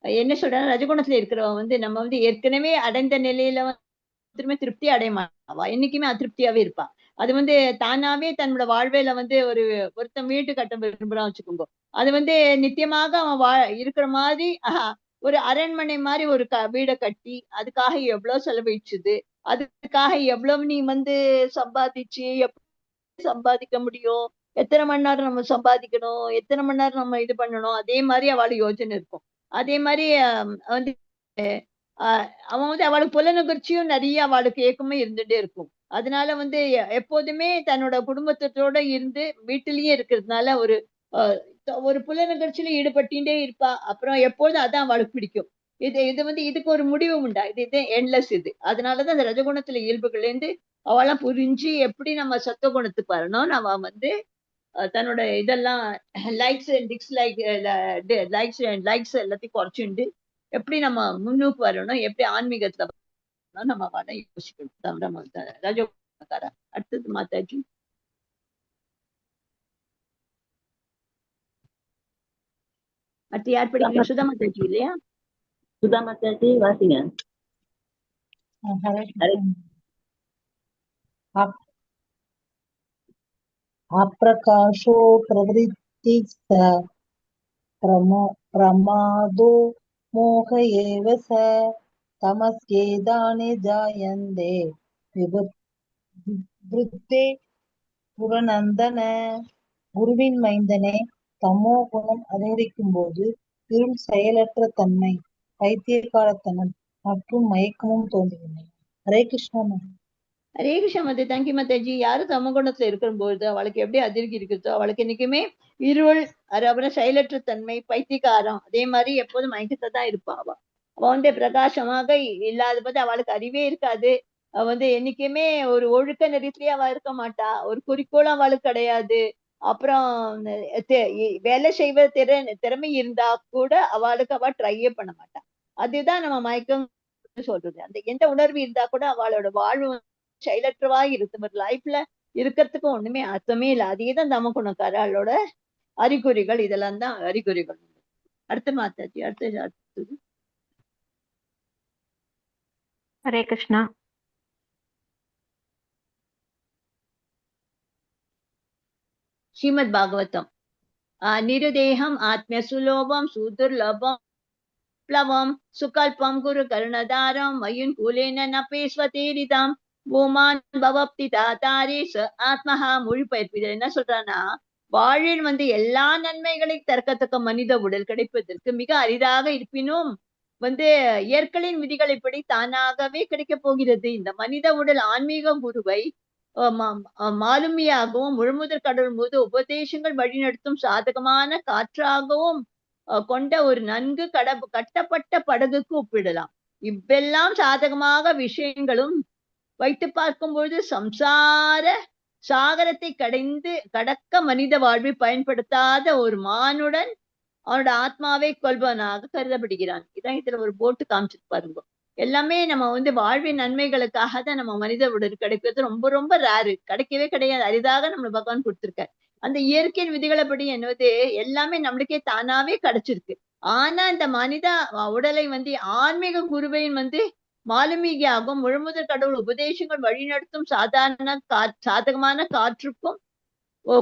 என்ன சொல்றாங்க, ரஜகுணத்துல இருக்கிறவங்க வந்து நம்ம வந்து ஏற்கனவே அடைந்த நிலையில திரும்ப திருப்தி அடைய மாட்டாவா, என்னைக்குமே அதிருப்தியாவே இருப்பா. அது வந்து தானாவே தன்னோட வாழ்வையில வந்து ஒருத்தன் வீட்டு கட்ட விரும்புறான் வச்சுக்கோங்க, அது வந்து நித்தியமாக அவன் இருக்கிற மாதிரி ஒரு அரண்மனை மாதிரி ஒரு வீடை கட்டி அதுக்காக எவ்வளவு செலவழிச்சுது, அதுக்காக எவ்வளவு நீ வந்து சம்பாதிச்சு எப்படி சம்பாதிக்க முடியும், எத்தனை மணி நேரம் நம்ம சம்பாதிக்கணும், எத்தனை மணி நேரம் நம்ம இது பண்ணணும், அதே மாதிரி அவளுக்கு யோசனை இருக்கும். அதே மாதிரி வந்து அவன் வந்து அவளுக்கு புலனுகர்ச்சியும் நிறைய அவளுக்கு ஏக்கமே இருந்துட்டே இருக்கும். அதனால வந்து எப்போதுமே தன்னோட குடும்பத்தோட இருந்து வீட்டிலேயே இருக்கிறதுனால ஒரு புலனுகர்ச்சியில ஈடுபட்டுட்டே இருப்பா. அப்புறம் எப்பொழுதும் அதான் அவளுக்கு பிடிக்கும். இது வந்து இதுக்கு ஒரு முடிவு உண்டா, இது எண்ட்லெஸ் இது. அதனாலதான் அந்த ரஜகுணத்துல இயல்புகள்ல இருந்து அவெல்லாம் புரிஞ்சு எப்படி நம்ம சத்துவ குணத்துக்கு வரணும், நம்ம வந்து தன்னோட இதெல்லாம் லைக்ஸ் அண்ட் லைக்ஸ் எல்லாத்தையும் குறைச்சுண்டு எப்படி நம்ம முன்னுக்கு வரணும், எப்படி ஆன்மீகத்துல வரணும் நம்ம வர யோசிக்கணும். நம்ம ரஜோகுணக்கார. அடுத்தது மாதாஜி. அடுத்து யார் படிக்கிறீங்க? சுதா மாதாஜி இல்லையா? சுதா மாதாஜி வாசிங்க. அப்பிரகாஷோ பிரவருத்தி பிரமாதோ மோக ஏவ ச தமஸ்யேதானி ஜாயந்தே விவருத்தே புரநந்தன. குருவின் மைந்தனே, தமோ குணம் அதிகரிக்கும் போது இருள், செயலற்ற தன்மை, பைத்தியக்காரத்தனம் மற்றும் மயக்கமும் தோன்றுகின்றன. ஹரே கிருஷ்ணா. ஹரே கிருஷ்ணா மாதா. தேங்க்யூ மாதாஜி. யாரு சமகுணத்துல இருக்கும்போது அவளுக்கு எப்படி அதிர்ச்சி இருக்குதோ அவளுக்கு என்னைக்குமே இருள், அப்புறம் செயலற்ற தன்மை, பைத்தியக்காரம், அதே மாதிரி எப்போதும் மயக்கத்தை தான் இருப்பா. அவ வந்து பிரகாசமாக இல்லாத போது அவளுக்கு அறிவே இருக்காது. அவ வந்து என்னைக்குமே ஒரு ஒழுக்க நெறித்திலேயே அவ இருக்க மாட்டா. ஒரு குறிக்கோளும் அவளுக்கு கிடையாது. அப்புறம் வேலை செய்வ திறமை இருந்தா கூட அவளுக்கு அவ ட்ரையே பண்ண மாட்டான். அதுதான் நம்ம மயக்கம் சொல்றது. அந்த எந்த உணர்வு இருந்தா கூட அவளோட வாழ்வு செயலற்றவா இருக்கு. லைஃப்ல இருக்கிறதுக்கு ஒண்ணுமே அர்த்தமே இல்லை. அதேதான் தம குணக்காரளோட அறிகுறிகள். இதெல்லாம் தான் அறிகுறிகள். அடுத்த மாதாஜி. அடுத்தது ஹரே கிருஷ்ணா. ஸ்ரீமத் பாகவதம். நிருதேகம் ஆத்மிய சுலோபம் சுதுர்லபம் प्लवम सुकल्पम गुरु कर्णधारम मयुन कुलेन नपेस्वतेरिदाम பூமான் பவப்தி தாத்தாரே ச ஆத்மஹா. மொழிபெயர்ப்பு என்ன சொல்றான்னா, வாழில் வந்து எல்லா நன்மைகளையும் தற்கத்தக்க மனித உடல் கிடைப்பதற்கு மிக அரிதாக இருப்பினும் வந்து இயற்கையின் விதிகளைப்படி தானாகவே கிடைக்க போகிறது. இந்த மனித உடல் ஆன்மீக குருவை மாலுமியாகவும் முழுமுதற் கடவுள் மீது உபதேசங்கள் வழிநடத்தும் சாதகமான காற்றாகவும் கொண்ட ஒரு நன்கு கட்டப்பட்ட படகுக்கு ஒப்பிடலாம். இவ்வெல்லாம் சாதகமாக விஷயங்களும் வைத்து பார்க்கும்பொழுது சம்சார சாகரத்தை கடக்க மனித வாழ்வை பயன்படுத்தாத ஒரு மானுடன் அவனோட ஆத்மாவை கொள்பவனாக கருதப்படுகிறான். இதான் இதுல ஒரு போட்டு காமிச்சிட்டு பாருங்க. எல்லாமே நம்ம வந்து வாழ்வின் நன்மைகளுக்காக தான் நம்ம மனித உடல் கிடைக்கிறது ரொம்ப ரொம்ப ரேரு, கிடைக்கவே கிடையாது, அரிதாக நம்ம பகவான் கொடுத்திருக்காரு. அந்த இயற்கையின் விதிகளப்படி என்னது எல்லாமே நம்மளுக்கே தானாவே கிடைச்சிருக்கு. ஆனா இந்த மனித உடலை வந்து ஆன்மீக குருவின் வந்து மாலுமிகியாகும் முழுமுதற் கடவுள் உபதேசங்கள் வழிநடத்தும் சாதாரண சாதகமான காற்றுக்கும்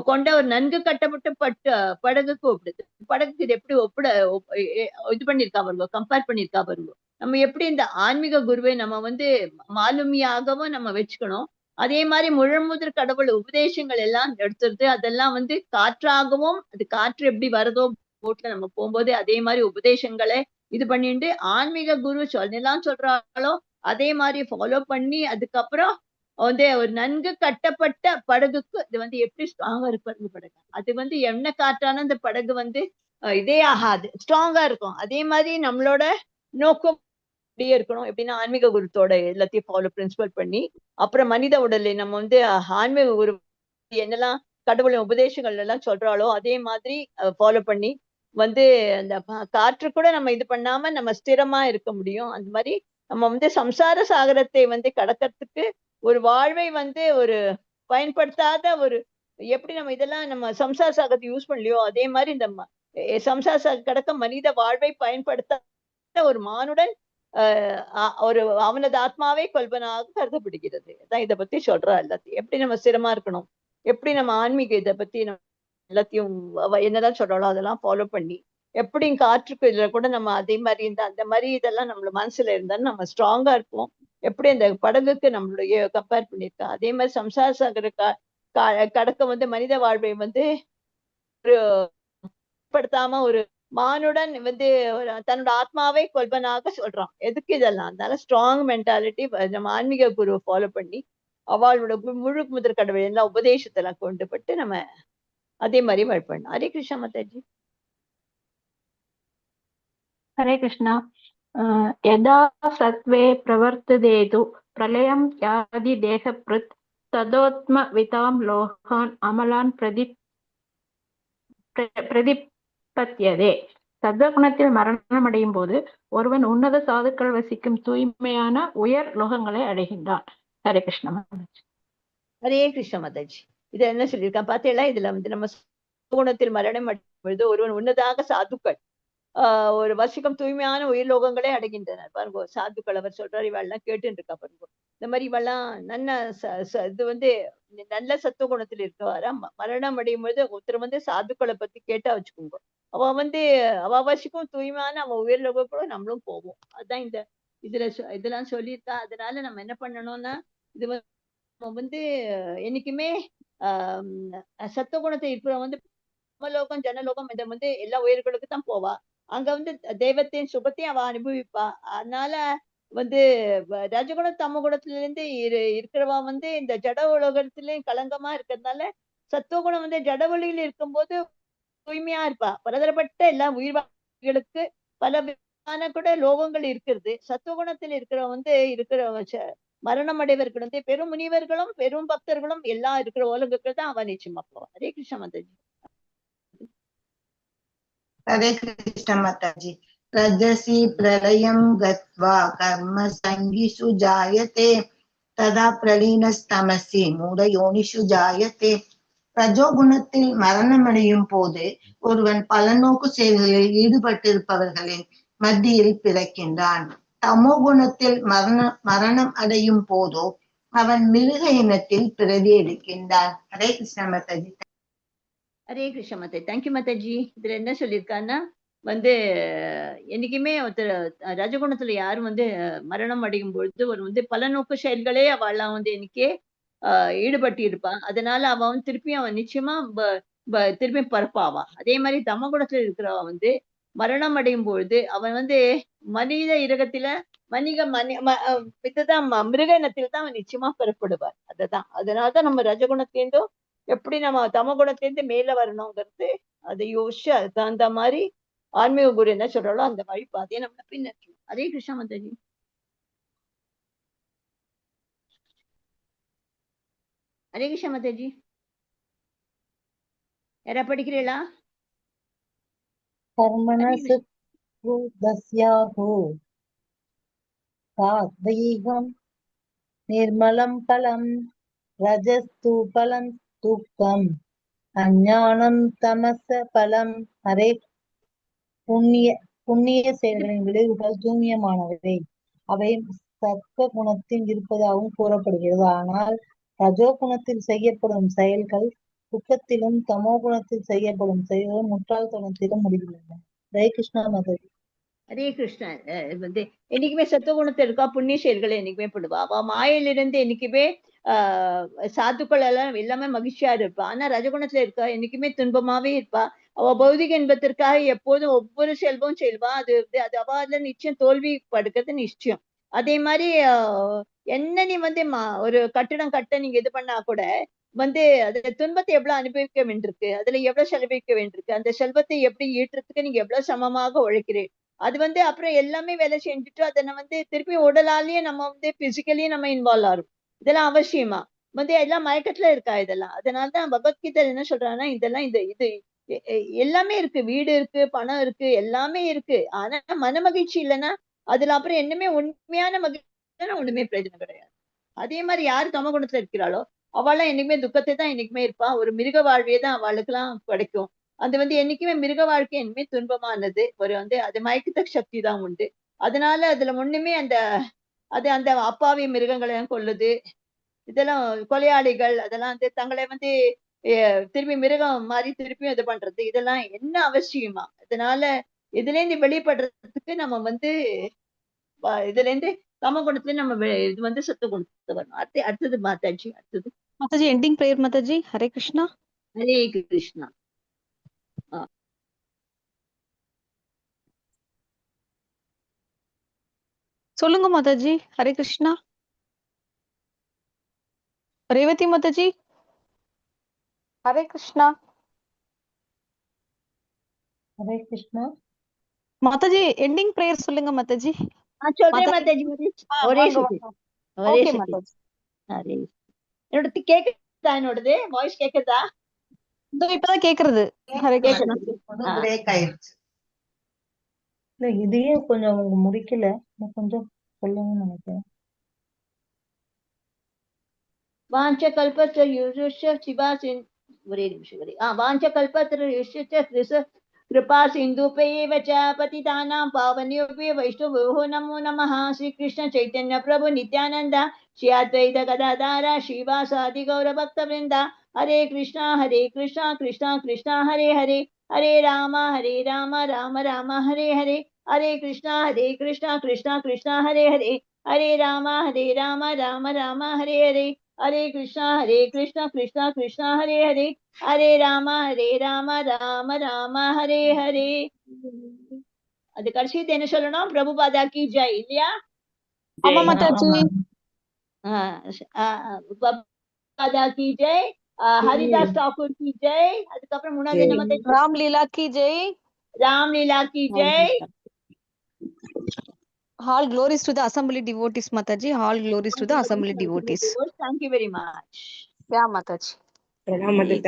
கொண்ட ஒரு நன்கு கட்டப்பட்ட படகுக்கு ஒப்பிடுது. படகுக்கு இது எப்படி இது பண்ணிருக்கா பாருங்க, கம்பேர் பண்ணிருக்கா பாருங்க. நம்ம எப்படி இந்த ஆன்மீக குருவை நம்ம வந்து மாலுமியாகவும் நம்ம வச்சுக்கணும். அதே மாதிரி முழுமுதற் கடவுள் உபதேசங்கள் எல்லாம் எடுத்துறது அதெல்லாம் வந்து காற்றாகவும், அது காற்று எப்படி வருதோ போட்ல நம்ம போகும்போது அதே மாதிரி உபதேசங்களை இது பண்ணிட்டு ஆன்மீக குரு சொல்லலாம் சொல்றாங்களோ அதே மாதிரி ஃபாலோ பண்ணி அதுக்கப்புறம் வந்து ஒரு நன்கு கட்டப்பட்ட படகுக்கு இது வந்து எப்படி ஸ்ட்ராங்கா இருக்கு படகு. அது வந்து என்ன காற்றான அந்த படகு வந்து இதே ஆகாது, ஸ்ட்ராங்கா இருக்கும். அதே மாதிரி நம்மளோட நோக்கம் அப்படியே இருக்கணும். எப்படின்னா ஆன்மீக குருத்தோட எல்லாத்தையும் ஃபாலோ பிரின்சிபல் பண்ணி அப்புறம் மனித உடலை நம்ம வந்து ஆன்மீக குரு என்னெல்லாம் கடவுளின் உபதேசங்கள் எல்லாம் சொல்றாளோ அதே மாதிரி ஃபாலோ பண்ணி வந்து அந்த காற்று கூட நம்ம இது பண்ணாம நம்ம ஸ்திரமா இருக்க முடியும். அந்த மாதிரி நம்ம வந்து சம்சார சாகரத்தை வந்து கடக்கிறதுக்கு ஒரு வாழ்வை வந்து ஒரு பயன்படுத்தாத ஒரு எப்படி நம்ம இதெல்லாம் நம்ம சம்சார சாகரத்தை யூஸ் பண்ணலையோ அதே மாதிரி இந்த சம்சார சாகர் கடக்க மனித வாழ்வை பயன்படுத்த ஒரு மானுடன் ஒரு அவனது ஆத்மாவே கொல்பனாக கருதப்படுகிறது. அதான் இதை பத்தி சொல்றா எல்லாத்தையும். எப்படி நம்ம ஸ்திரமா இருக்கணும், எப்படி நம்ம ஆன்மீக இதை பத்தி நம்ம எல்லாத்தையும் என்னதான் சொல்றாளோ அதெல்லாம் ஃபாலோ பண்ணி எப்படி காற்றுக்கு இதுல கூட நம்ம அதே மாதிரி இந்த அந்த மாதிரி இதெல்லாம் நம்மள மனசுல இருந்தாலும் நம்ம ஸ்ட்ராங்கா இருப்போம். எப்படி அந்த படகுக்கு நம்மளுடைய கம்பேர் பண்ணிருக்கா அதே மாதிரி சம்சார சாகர கடக்க வந்து மனித வாழ்வை வந்து ஒரு படுத்தாம ஒரு மானுடன் வந்து தன்னோட ஆத்மாவை கொல்பனாக சொல்றான். எதுக்கு இதெல்லாம்? அதனால ஸ்ட்ராங் மென்டாலிட்டி நம்ம ஆன்மீக குருவை ஃபாலோ பண்ணி அவளோட முழு முதற் கடவுள் எல்லா உபதேசத்தெல்லாம் கொண்டு பட்டு நம்ம அதே மாதிரி வழிபடணும். ஹரே கிருஷ்ணா மாதாஜி. हरे कृष्णा। यदा सत्त्वे प्रवर्ततेतु प्रलयं यादि देहभृत् तदोत्मवितां लोकान् अमलान् பிரதிபத்தியதே. சத்வகுணத்தில் மரணம் அடையும் போது ஒருவன் உன்னத சாதுக்கள் வசிக்கும் தூய்மையான உயர் லோகங்களை அடைகின்றான். ஹரே கிருஷ்ணா மாதாஜி. ஹரே கிருஷ்ணா மாதாஜி. இது என்ன சொல்லியிருக்கான் பார்த்தீங்களா? இதுல வந்து நம்ம குணத்தில் மரணம் அடையும் பொழுது ஒருவன் உன்னதாக சாதுக்கள் ஒரு வசிக்கும் தூய்மையான உயிர் லோகங்களே அடைகின்றனர். பாருங்க சாதுக்கள் அவர் சொல்றாரு, இவெல்லாம் கேட்டுட்டு இருக்கா பாருங்க. இந்த மாதிரி இவெல்லாம் நல்ல இது வந்து நல்ல சத்துவ குணத்தில் இருக்கவாரா மரணம் அடையும் பொழுது ஒருத்தர் வந்து சாதுக்களை பத்தி கேட்டா வச்சுக்கோங்க. அவ வந்து அவ வசிக்கும் தூய்மையான அவ உயிர் லோகம் கூட நம்மளும் போவோம். அதான் இந்த இதெல்லாம் சொல்லியிருக்கா. அதனால நம்ம என்ன பண்ணணும்னா இது வந்து என்னைக்குமே சத்துவ குணத்தை இருக்கிற வந்து லோகம் ஜனலோகம் இதை வந்து எல்லா உயிர்களுக்கு தான் போவா. அங்க வந்து தெய்வத்தின் சுகத்தையும் அவ அனுபவிப்பா. அதனால வந்து ரஜகுண தம குணத்துல இருந்து இருக்கிறவா வந்து இந்த ஜட உலகத்திலயும் களங்கமா இருக்கிறதுனால சத்துவகுணம் வந்து ஜட ஒளியில் இருக்கும்போது தூய்மையா இருப்பா. பலதரப்பட்ட எல்லா உயிர்களுக்கு பல விதமான கூட லோகங்கள் இருக்கிறது. சத்துவகுணத்தில் இருக்கிற வந்து இருக்கிற மரணம் அடைவர்கள் வந்து பெரும் முனிவர்களும் பெரும் பக்தர்களும் எல்லாம் இருக்கிற உலகங்கள் தான் அவ நிச்சயமா போவா. ஹரே கிருஷ்ண மாதாஜி. हरे कृष्ण माताजी। रजसी प्रलयं गत्वा कर्म संगिषु जायते तदा प्रलीनस्तमसि मूढयोनिषु जायते। ரஜோகுணத்தில் மரணமடையும் போது ஒருவன் பலநோக்கு செயல்களில் ஈடுபட்டிருப்பவர்களின் மத்தியில் பிறக்கின்றான். தமோ குணத்தில் மரணம் அடையும் போதோ அவன் மிருக இனத்தில் பிரதி எடுக்கின்றான். ஹரே கிருஷ்ண மாதாஜி. ஹரே கிருஷ்ண மாதாஜி. தேங்க்யூ மாதாஜி. இதுல என்ன சொல்லியிருக்கான்னா வந்து என்னைக்குமே ஒருத்தர் ரஜகுணத்துல யாரும் வந்து மரணம் அடையும் பொழுது ஒரு வந்து பல நோக்கு செயல்களே அவள்லாம் வந்து இன்னைக்கே ஈடுபட்டு இருப்பான். அதனால அவன் திருப்பியும் அவன் நிச்சயமா திருப்பி பரப்பாவா. அதே மாதிரி தமகுணத்துல இருக்கிறவ வந்து மரணம் அடையும் பொழுது அவன் வந்து மனித இரகத்தில இதுதான் மிருக இனத்தில் தான் அவன் நிச்சயமா பெறப்படுவார். அதுதான் அதனாலதான் நம்ம ரஜகுணத்திலேருந்தும் எப்படி நம்ம தமகுணத்திலேருந்து மேல வரணுங்கிறது அதை யோசிச்சு அது தகுந்த மாதிரி ஆன்மீக குரு என்ன சொல்றாளோ அந்த வழி பாதையை நம்ம பின்னற்றணும். ஹரே கிருஷ்ணா மாதாஜி. ஹரே கிருஷ்ணா மாதாஜி. யாரா படிக்கிறீங்களா? निर्मलं फलं रजस्तु फलं तुक्तं அஞ்ஞானம் தமச பலம் ஹரே. புண்ணிய செயல்களின் விளைவுகள் தூய்மையானவை. அவை சத்வ குணத்தில் இருப்பதாகவும் கூறப்படுகிறது. ஆனால் ரஜோ குணத்தில் செய்யப்படும் செயல்கள் துக்கத்திலும், தமோ குணத்தில் செய்யப்படும் செயல்கள் முட்டாள்தனத்திலும் முடிகின்றன. ஹரே கிருஷ்ணா மாதாஜி. ஹரே கிருஷ்ணா. வந்து என்னைக்குமே சத்துவகுணத்தில் இருக்கா, புண்ணிய செயல்களை என்னைக்குமே படுவா. அவ மாயிலிருந்து என்னைக்குமே சாத்துக்கள் எல்லாம் எல்லாமே மகிழ்ச்சியா இருப்பா. ஆனா ரஜகுணத்துல இருக்கா, என்னைக்குமே துன்பமாவே இருப்பா. அவ பௌதிக இன்பத்திற்காக எப்போதும் ஒவ்வொரு செல்வம் செல்வா. அது அது அவ நிச்சயம் தோல்வி படுக்கிறது நிச்சயம். அதே மாதிரி என்ன நீ வந்து ஒரு கட்டிடம் கட்ட நீங்க இது பண்ணா கூட வந்து அதுல துன்பத்தை எவ்வளவு அனுபவிக்க வேண்டியிருக்கு, அதுல எவ்வளவு செலவழிக்க வேண்டியிருக்கு, அந்த செல்வத்தை எப்படி ஈட்டுறதுக்கு நீங்க எவ்வளவு சமமாக உழைக்கிறீர். அது வந்து அப்புறம் எல்லாமே வேலை செஞ்சுட்டு அதை வந்து திருப்பி உடலாலேயே நம்ம வந்து பிசிக்கலியே நம்ம இன்வால்வ் ஆகும். இதெல்லாம் அவசியமா வந்து எல்லாம் மயக்கத்துல இருக்கா இதெல்லாம். அதனாலதான் பகவத்கீதை என்ன சொல்றாங்கன்னா, இதெல்லாம் இது எல்லாமே இருக்கு, வீடு இருக்கு, பணம் இருக்கு, எல்லாமே இருக்கு. ஆனா மன மகிழ்ச்சி இல்லைன்னா அதுல அப்புறம் என்னமே உண்மையான மகிழ்ச்சி ஒண்ணுமே பிரயோஜனம் கிடையாது. அதே மாதிரி யாரு தம குணத்துல இருக்கிறாளோ அவள்லாம் என்னைக்குமே துக்கத்தை தான் என்னைக்குமே இருப்பா. ஒரு மிருக வாழ்வையே தான் அவளுக்கு எல்லாம் கிடைக்கும். அது வந்து என்னைக்குமே மிருக வாழ்க்கை என்னமே துன்பமானது. ஒரு வந்து அது மயக்கத்தக்க சக்தி தான் உண்டு. அதனால அதுல ஒண்ணுமே அந்த அப்பாவி மிருகங்களை கொல்லுது. இதெல்லாம் கொலையாளிகள் அதெல்லாம் வந்து தங்களை வந்து திருப்பி மிருகம் மாதிரி திருப்பியும் இது பண்றது, இதெல்லாம் என்ன அவசியமா? அதனால இதுல இருந்து வெளிப்படுறதுக்கு நம்ம வந்து இதுல இருந்து தம குணத்துல நம்ம இது வந்து சத்து குணத்துக்கு வரணும். அடுத்தது மாதாஜி. அடுத்தது மாதாஜி எண்டிங் பிரேயர் மாதாஜி. ஹரே கிருஷ்ணா. ஹரே கிருஷ்ணா. சொல்லுங்க மாதாஜி. ஹரே கிருஷ்ணா. ரேவதி மாதாஜி. ஹரே கிருஷ்ணா. ஹரே கிருஷ்ணா மாதாஜி எண்டிங் பிரேயர் சொல்லுங்க மாதாஜி. சொல்றேன் மாதாஜி. ஒரே ஓகே மாதாஜி. ஹரே. என்னோட கேக்குதா? என்னோடது வாய்ஸ் கேக்குதா? இப்பதான் கேக்குறது. ஹரே கிருஷ்ணா. பிரேக் ஆயிருச்சு. இல்ல இதையே கொஞ்சம் முடிக்கல, கொஞ்சம் சொல்லுங்கன்னு நினைக்கிறேன். வாஞ்சகல்பத்ருஷ்ய சிவாசின் ஒரே நிமிஷம் வாஞ்சகல்பத்ருஷ்ய कृपा सिंधुपेव च पतितानां पावनेभ्यो वैष्णवेभ्यो नमो नमः. श्री कृष्ण चैतन्य प्रभु नित्यानंद श्री अद्वैत गदाधर श्रीवासादि गौर भक्त वृंद. हरे कृष्णा कृष्णा कृष्णा हरे हरे, हरे राम राम राम हरे हरे, हरे कृष्णा कृष्णा कृष्णा हरे हरे, हरे राम राम राम हरे हरे, हरे कृष्णा कृष्णा कृष्णा हरे हरे, हरे राम राम राम हरे हरे. அது கடைசி என்ன சொல்லணும்? பிரபுபாதா கி ஜெய் இல்லையா? ஆமா மாதாஜி. பிரபுபாதா கி ஜெய், ஹரிதாஸ் டாக்கூர் கி ஜெய். அதுக்கப்புறம் முன்னாடி நம்ம ராம்லீலா கி ஜெய். ராம்லீலா கி Jai. All glories to the assembly devotees Mataji. All glories to the assembly devotees. Thank you very much. Yeah Mataji. Pranam Mataji.